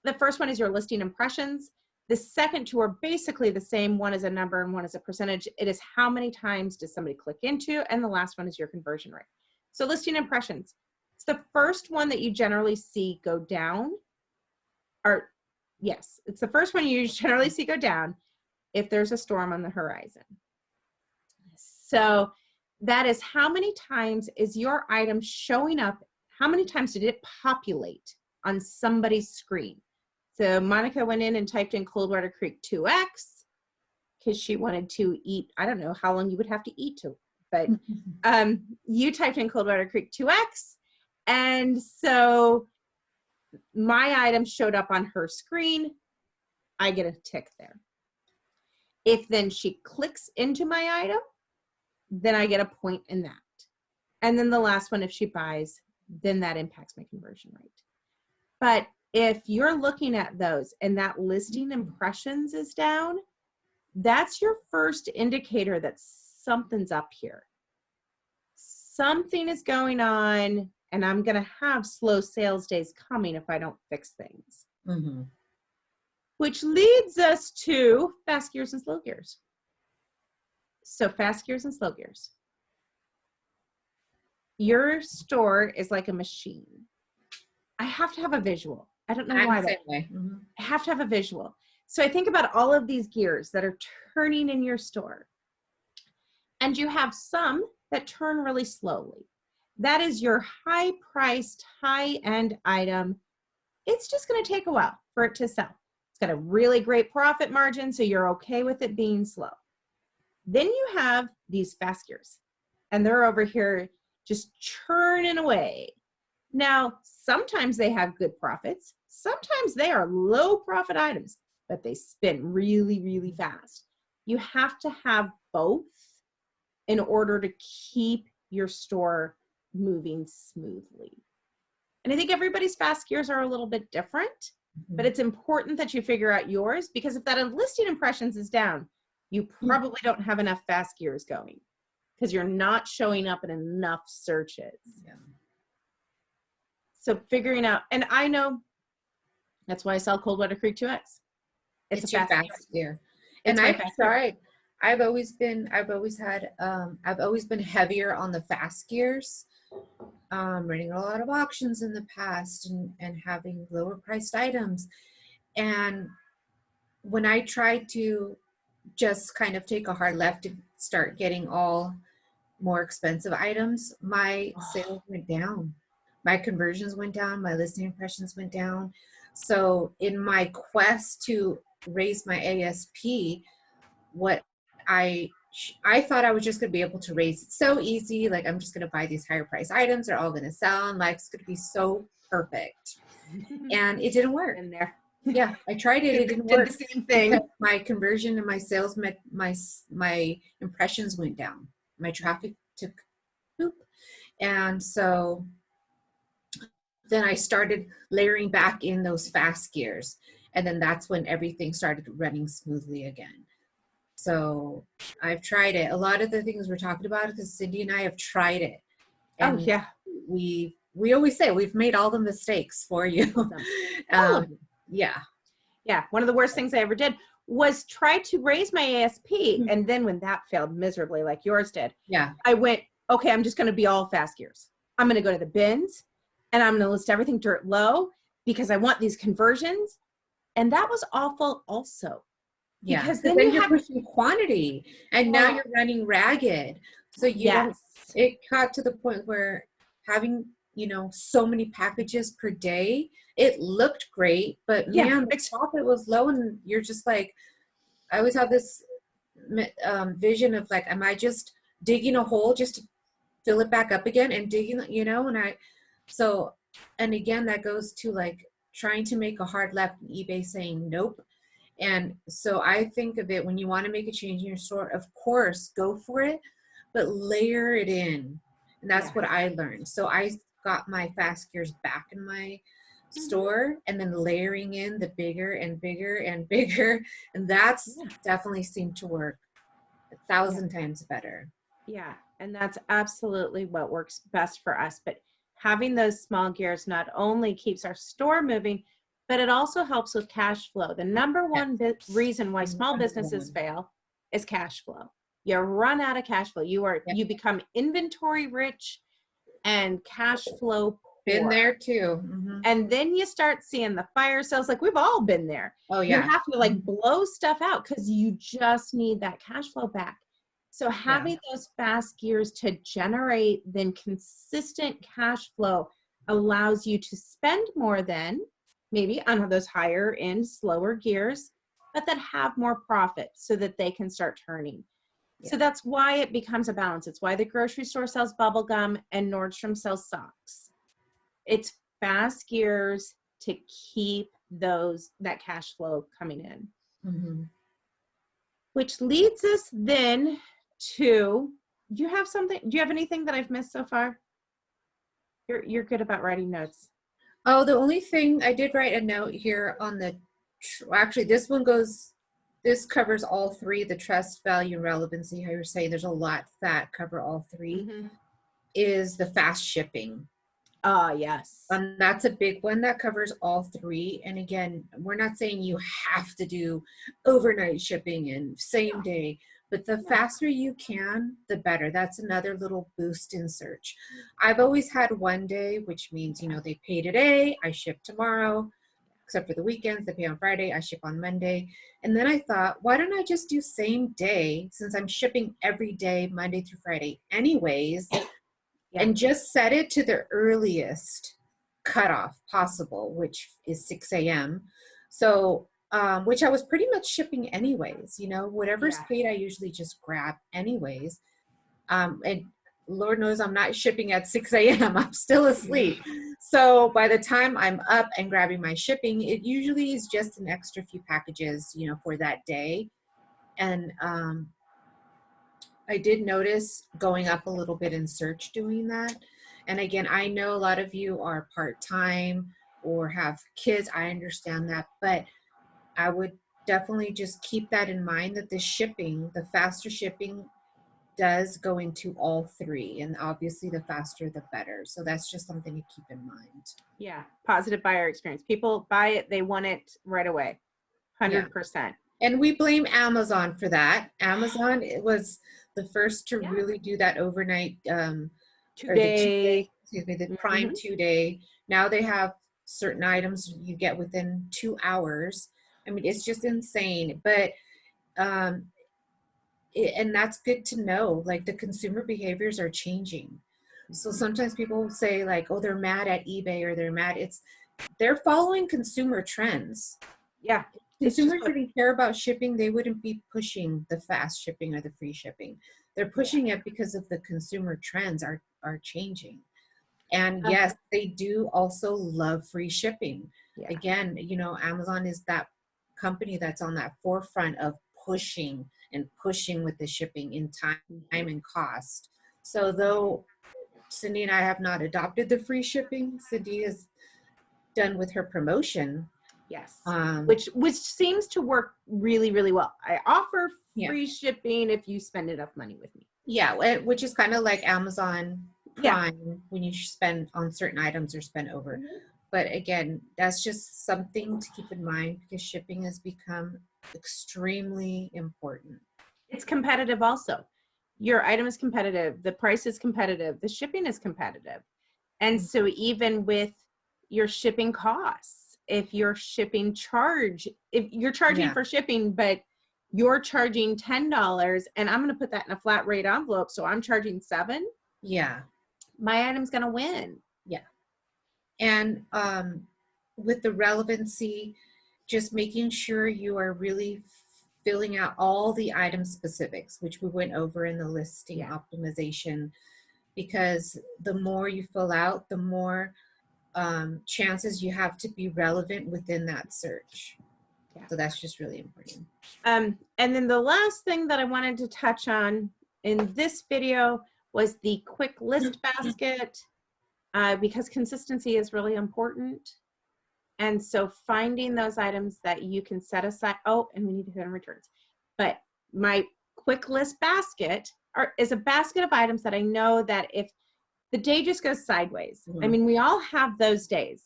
The first one is your listing impressions. The second 2 are basically the same. One is a number and one is a percentage. It is how many times does somebody click into, and the last one is your conversion rate. So listing impressions. It's the first one that you generally see go down, or yes, it's the first one you generally see go down if there's a storm on the horizon. So that is how many times is your item showing up, how many times did it populate on somebody's screen? So Monica went in and typed in Coldwater Creek 2X because she wanted to eat, I don't know how long you would have to eat to, but you typed in Coldwater Creek 2X. And so my item showed up on her screen. I get a tick there. If then she clicks into my item, then I get a point in that. And then the last one, if she buys, then that impacts my conversion rate. But if you're looking at those and that listing impressions is down, that's your first indicator that something's up here. Something is going on, and I'm going to have slow sales days coming if I don't fix things. Mm-hmm. Which leads us to fast gears and slow gears. So fast gears and slow gears. Your store is like a machine. I have to have a visual. I don't know why. Mm-hmm. I have to have a visual. So I think about all of these gears that are turning in your store. And you have some that turn really slowly. That is your high-priced, high-end item. It's just going to take a while for it to sell. It's got a really great profit margin, so you're okay with it being slow. Then you have these fast gears, and they're over here just churning away. Now, sometimes they have good profits. Sometimes they are low profit items, but they spin really, really fast. You have to have both in order to keep your store moving smoothly. And I think everybody's fast gears are a little bit different, but it's important that you figure out yours, because if that listing impressions is down, you probably don't have enough fast gears going because you're not showing up in enough searches. Yeah. So figuring out, and I know that's why I sell Coldwater Creek 2X. It's a fast gear. And I've tried. I've always been heavier on the fast gears, running a lot of auctions in the past and having lower priced items. And when I tried to just kind of take a hard left and start getting all more expensive items, my sales went down. My conversions went down. My listing impressions went down. So in my quest to raise my ASP, what I thought I was just going to be able to raise it so easy. Like, I'm just going to buy these higher price items. They're all going to sell and life's going to be so perfect. And it didn't work. In there. Yeah, I tried it. It didn't work. The same thing. My conversion and my sales, my impressions went down. My traffic took poop. And so then I started layering back in those fast gears. And then that's when everything started running smoothly again. So I've tried it. A lot of the things we're talking about, because Cindy and I have tried it. And we always say we've made all the mistakes for you. Yeah. One of the worst things I ever did was try to raise my ASP. And then when that failed miserably, like yours did, I went, okay, I'm just going to be all fast gears. I'm going to go to the bins and I'm going to list everything dirt low because I want these conversions. And that was awful also. Yeah, Because then then you you're have, pushing quantity and now well, you're running ragged. So you don't, yes. it got to the point where having, you know, so many packages per day, it looked great, but Yeah. man, the profit was low and you're just like, I always have this vision of like, am I just digging a hole just to fill it back up again and digging, you know, so, and again, that goes to like trying to make a hard left in eBay saying nope. And so I think of it when you want to make a change in your store, of course, go for it, but layer it in. And that's what I learned. So I got my fast gears back in my store and then layering in the bigger and bigger and bigger. And that's definitely seemed to work 1,000 times better. Yeah. And that's absolutely what works best for us. But having those small gears not only keeps our store moving, but it also helps with cash flow. The number one reason why small businesses fail is cash flow. You run out of cash flow. You become inventory rich and cash flow poor. Been there too. And then you start seeing the fire sales. Like we've all been there. Oh yeah. You have to like blow stuff out because you just need that cash flow back. So having those fast gears to generate then consistent cash flow allows you to spend more then maybe on those higher end, slower gears, but that have more profit so that they can start turning. So that's why it becomes a balance. It's why the grocery store sells bubble gum and Nordstrom sells socks. It's fast gears to keep that cash flow coming in. Which leads us then to, do you have anything that I've missed so far? You're good about writing notes. Oh, the only thing I did write a note here on actually this covers all three, the trust, value, and relevancy. How you're saying there's a lot that cover all three, is the fast shipping. Yes. That's a big one that covers all three. And again, we're not saying you have to do overnight shipping and same day, but the faster you can, the better. That's another little boost in search. I've always had one day, which means, you know, they pay today, I ship tomorrow, except for the weekends, they pay on Friday, I ship on Monday. And then I thought, why don't I just do same day since I'm shipping every day, Monday through Friday anyways, and just set it to the earliest cutoff possible, which is 6 a.m. So, which I was pretty much shipping anyways, you know, whatever's paid, I usually just grab anyways. And Lord knows I'm not shipping at 6 a.m. I'm still asleep. So by the time I'm up and grabbing my shipping, it usually is just an extra few packages, you know, for that day. And I did notice going up a little bit in search doing that. And again, I know a lot of you are part-time or have kids. I understand that, but I would definitely just keep that in mind, that the shipping, the faster shipping does go into all three, and obviously the faster the better. So that's just something to keep in mind. Yeah, positive buyer experience. People buy it, they want it right away, 100%. And we blame Amazon for that. Amazon, it was the first to really do that overnight, the Prime 2-day. Now they have certain items you get within 2 hours. I mean, it's just insane. But and that's good to know, like the consumer behaviors are changing. So sometimes people say like, oh, they're mad at eBay or they're following consumer trends. Yeah. Consumers didn't care about shipping, they wouldn't be pushing the fast shipping or the free shipping. They're pushing it because of the consumer trends are changing. And yes, they do also love free shipping. Again, you know, Amazon is that company that's on that forefront of pushing with the shipping in time and cost. So though Cindy and I have not adopted the free shipping, Cindy is done with her promotion. Yes. Which seems to work really, really well. I offer free shipping if you spend enough money with me. Yeah, which is kind of like Amazon Prime when you spend on certain items or spend over. But again, that's just something to keep in mind because shipping has become extremely important. It's competitive also. Your item is competitive. The price is competitive. The shipping is competitive. And so even with your shipping costs, if you're if you're charging for shipping, but you're charging $10 and I'm going to put that in a flat rate envelope, so I'm charging $7. Yeah. My item's going to win. Yeah. And with the relevancy, just making sure you are really filling out all the item specifics, which we went over in the listing optimization, because the more you fill out, the more chances you have to be relevant within that search. Yeah. So that's just really important. And then the last thing that I wanted to touch on in this video was the quick list basket, because consistency is really important. And so finding those items that you can set aside, and we need to hit on returns. But my quick list basket is a basket of items that I know that if the day just goes sideways, I mean, we all have those days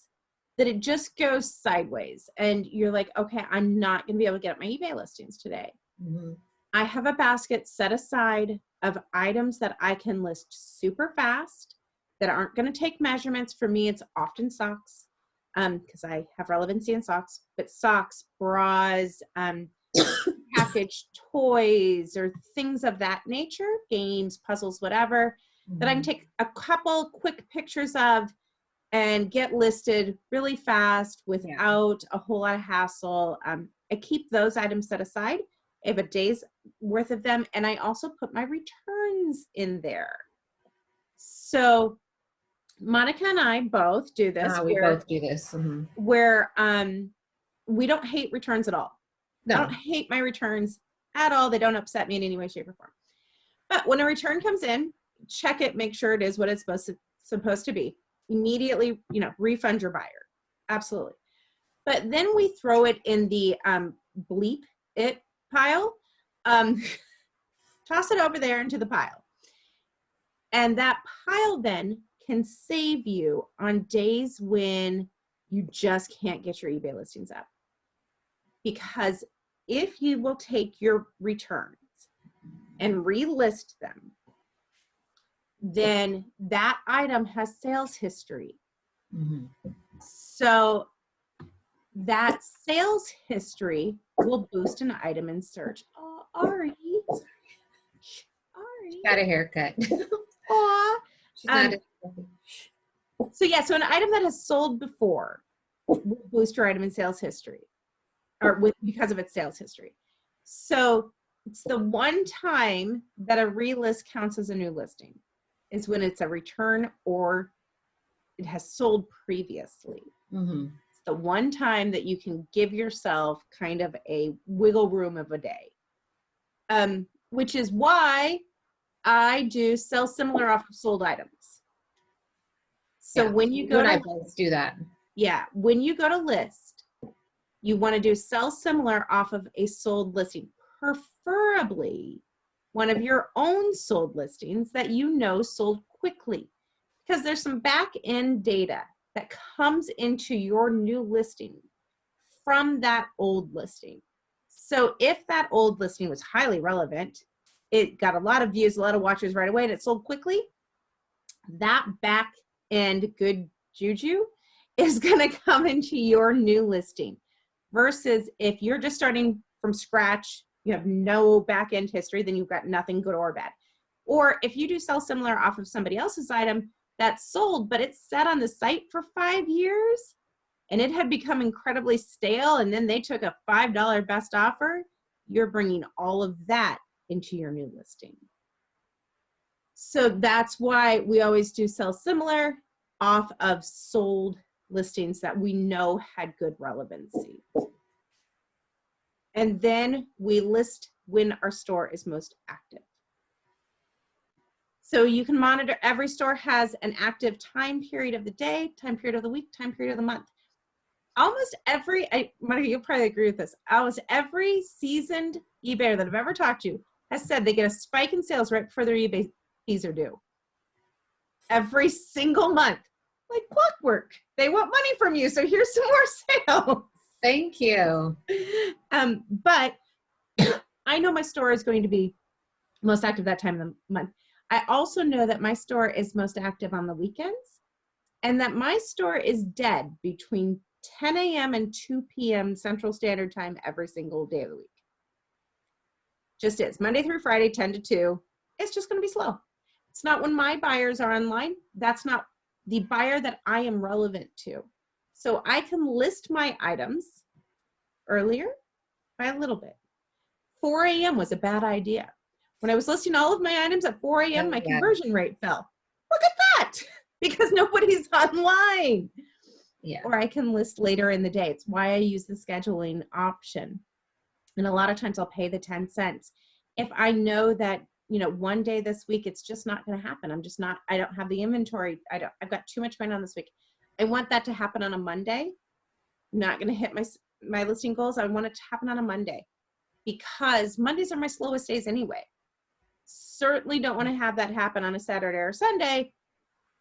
that it just goes sideways and you're like, okay, I'm not going to be able to get up my eBay listings today. I have a basket set aside of items that I can list super fast that aren't going to take measurements. For me, it's often socks, because I have relevancy in socks, but socks, bras, packaged toys, or things of that nature, games, puzzles, whatever, that I can take a couple quick pictures of and get listed really fast without a whole lot of hassle. I keep those items set aside. I have a day's worth of them, and I also put my returns in there. So Monica and I both do this. We both do this. Where we don't hate returns at all. No. I don't hate my returns at all. They don't upset me in any way, shape, or form. But when a return comes in, check it, make sure it is what it's supposed to be. Immediately, refund your buyer. Absolutely. But then we throw it in the bleep it pile. Toss it over there into the pile. And that pile then can save you on days when you just can't get your eBay listings up. Because if you will take your returns and relist them, then that item has sales history. So that sales history will boost an item in search. Oh, Ari. Got a haircut. Aw. She's not So an item that has sold before will boost your item in sales history, because of its sales history. So it's the one time that a relist counts as a new listing is when it's a return or it has sold previously. It's the one time that you can give yourself kind of a wiggle room of a day, which is why I do sell similar off of sold items. So when you go to do that. Yeah, when you go to list, you want to do sell similar off of a sold listing, preferably one of your own sold listings that sold quickly, because there's some back end data that comes into your new listing from that old listing. So if that old listing was highly relevant, it got a lot of views, a lot of watchers right away, and it sold quickly, that back end good juju is going to come into your new listing. Versus if you're just starting from scratch, you have no back end history, then you've got nothing good or bad. Or if you do sell similar off of somebody else's item that's sold, but it's sat on the site for 5 years and it had become incredibly stale, and then they took a $5 best offer, you're bringing all of that into your new listing. So that's why we always do sell similar off of sold listings that we know had good relevancy. And then we list when our store is most active. So you can monitor, every store has an active time period of the day, time period of the week, time period of the month. Almost every, Monica, you'll probably agree with this, almost every seasoned eBayer that I've ever talked to has said they get a spike in sales right before their eBay fees are due. Every single month, like clockwork. They want money from you, so here's some more sales. Thank you. But I know my store is going to be most active that time of the month. I also know that my store is most active on the weekends and that my store is dead between 10 a.m. and 2 p.m. Central Standard Time every single day of the week. Just is. Monday through Friday, 10 to 2. It's just going to be slow. It's not when my buyers are online. That's not the buyer that I am relevant to. So I can list my items earlier by a little bit. 4 a.m. was a bad idea. When I was listing all of my items at 4 a.m., my conversion rate fell. Look at that, because nobody's online. Yeah. Or I can list later in the day. It's why I use the scheduling option. And a lot of times I'll pay the 10 cents. If I know that, one day this week, it's just not going to happen. I don't have the inventory. I've got too much going on this week. I want that to happen on a Monday. I'm not going to hit my listing goals. I want it to happen on a Monday, because Mondays are my slowest days anyway. Certainly don't want to have that happen on a Saturday or Sunday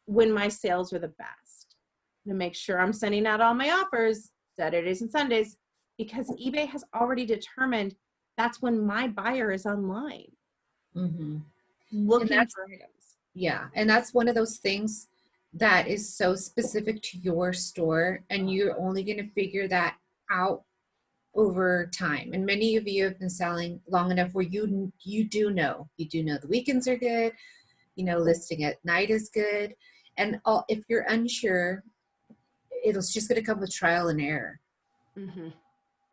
when my sales are the best. To make sure I'm sending out all my offers Saturdays and Sundays, because eBay has already determined that's when my buyer is online looking for items. Yeah, and that's one of those things that is so specific to your store, and you're only going to figure that out over time. And many of you have been selling long enough where you do know the weekends are good, listing at night is good, and if you're unsure, it's just going to come with trial and error.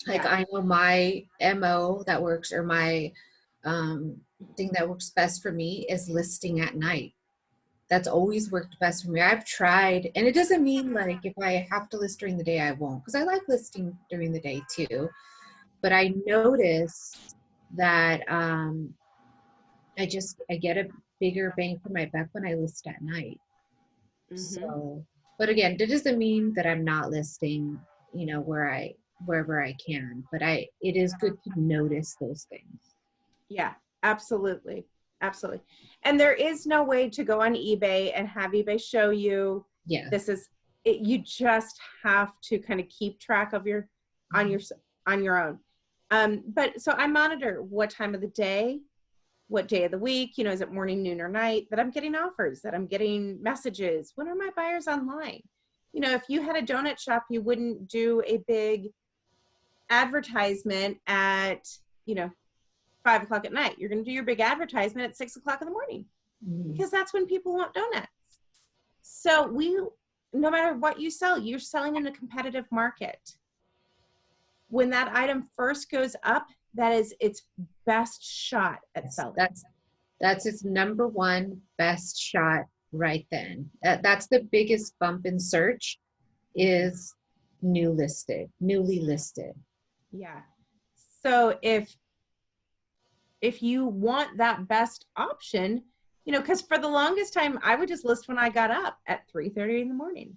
Like, I know my MO that works, or my thing that works best for me is listing at night. That's always worked best for me. I've tried, and it doesn't mean like if I have to list during the day, I won't, because I like listing during the day too. But I notice that I get a bigger bang for my buck when I list at night. So, but again, that doesn't mean that I'm not listing, wherever I can, but it is good to notice those things. Yeah, absolutely. Absolutely. And there is no way to go on eBay and have eBay show you, this is it. You just have to kind of keep track of on your own. But so I monitor what time of the day, what day of the week, is it morning, noon, or night that I'm getting offers, that I'm getting messages. When are my buyers online? If you had a donut shop, you wouldn't do a big advertisement at, 5 o'clock at night. You're going to do your big advertisement at 6 o'clock in the morning, because that's when people want donuts. So no matter what you sell, you're selling in a competitive market. When that item first goes up, that is its best shot at selling. That's its number one best shot right then. That's the biggest bump in search, is newly listed. Yeah. So if you want that best option, because for the longest time, I would just list when I got up at 3:30 in the morning.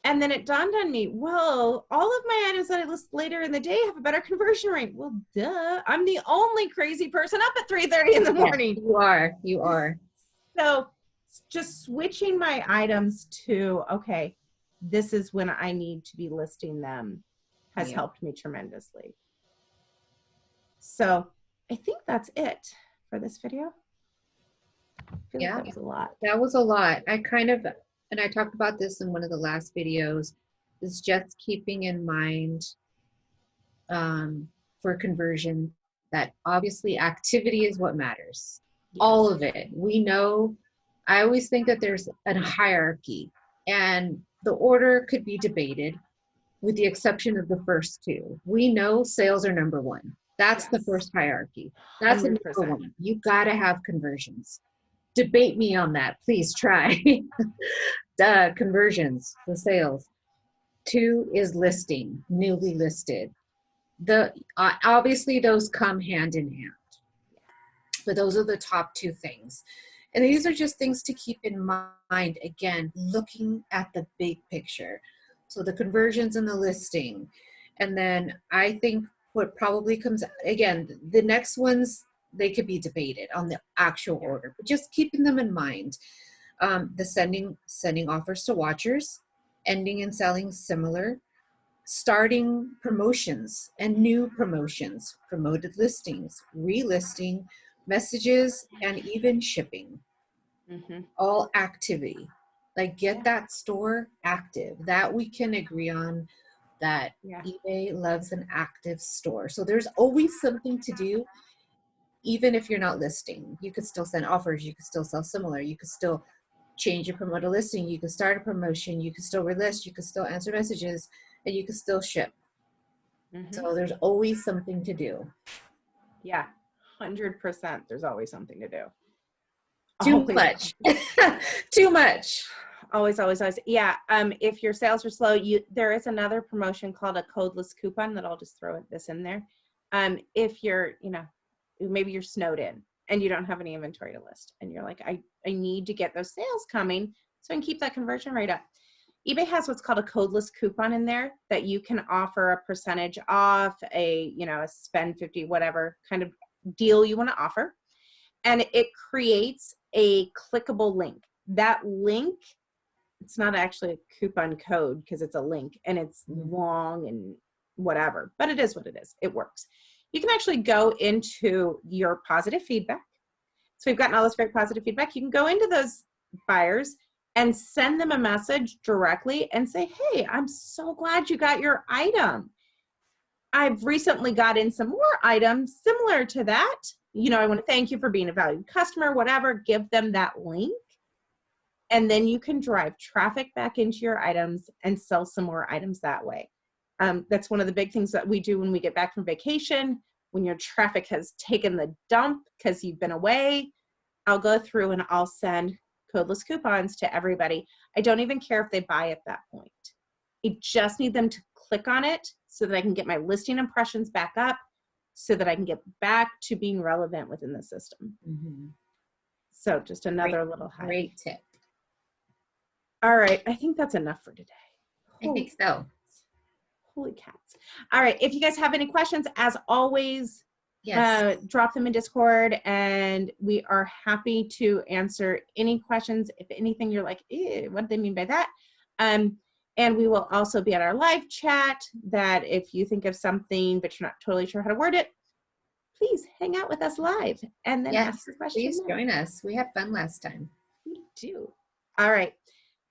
And then it dawned on me, well, all of my items that I list later in the day have a better conversion rate. Well, duh. I'm the only crazy person up at 3:30 in the morning. You are. So just switching my items to, okay, this is when I need to be listing them, has helped me tremendously. So I think that's it for this video. I feel like that was a lot. That was a lot. And I talked about this in one of the last videos, is just keeping in mind for conversion that obviously activity is what matters. Yes. All of it. We know, I always think that there's a hierarchy, and the order could be debated with the exception of the first two. We know sales are number one. That's the first hierarchy. That's the number one. You got to have conversions. Debate me on that. Please try. Conversions, the sales. 2 is listing, newly listed. Obviously those come hand in hand, but those are the top 2 things. And these are just things to keep in mind, again, looking at the big picture. So the conversions and the listing. And then I think what probably comes, again, the next ones, they could be debated on the actual order, but just keeping them in mind. The sending offers to watchers, ending and selling similar, starting promotions and new promotions, promoted listings, relisting, messages, and even shipping. All activity. Like get that store active. That we can agree on, that Yeah. eBay loves an active store. So there's always something to do. Even if you're not listing, you could still send offers. You could still sell similar. You could still change your promote a listing. You could start a promotion. You could still relist. You could still answer messages, and you could still ship. So there's always something to do. Yeah, 100%. There's always something to do. Too Always. much. Too much. Always. Yeah. If your sales are slow, there is another promotion called a codeless coupon that I'll just throw this in there. If you're, maybe you're snowed in and you don't have any inventory to list, and you're like, I need to get those sales coming so I can keep that conversion rate up. eBay has what's called a codeless coupon in there that you can offer a percentage off, a spend 50, whatever kind of deal you want to offer. And it creates a clickable link. That link, it's not actually a coupon code because it's a link and it's long and whatever, but it is what it is. It works. You can actually go into your positive feedback. So we've gotten all this great positive feedback. You can go into those buyers and send them a message directly and say, hey, I'm so glad you got your item. I've recently got in some more items similar to that. I want to thank you for being a valued customer, whatever. Give them that link. And then you can drive traffic back into your items and sell some more items that way. That's one of the big things that we do when we get back from vacation. When your traffic has taken the dump because you've been away, I'll go through and I'll send codeless coupons to everybody. I don't even care if they buy at that point. I just need them to click on it so that I can get my listing impressions back up, so that I can get back to being relevant within the system. So just another little hack. Great tip. All right. I think that's enough for today. I think so. Holy cats. All right. If you guys have any questions, as always, yes, drop them in Discord, and we are happy to answer any questions. If anything, you're like, what do they mean by that? And we will also be at our live chat, that if you think of something but you're not totally sure how to word it, please hang out with us live and then ask the question. Please join us. We had fun last time. We do. All right.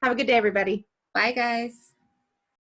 Have a good day, everybody. Bye, guys.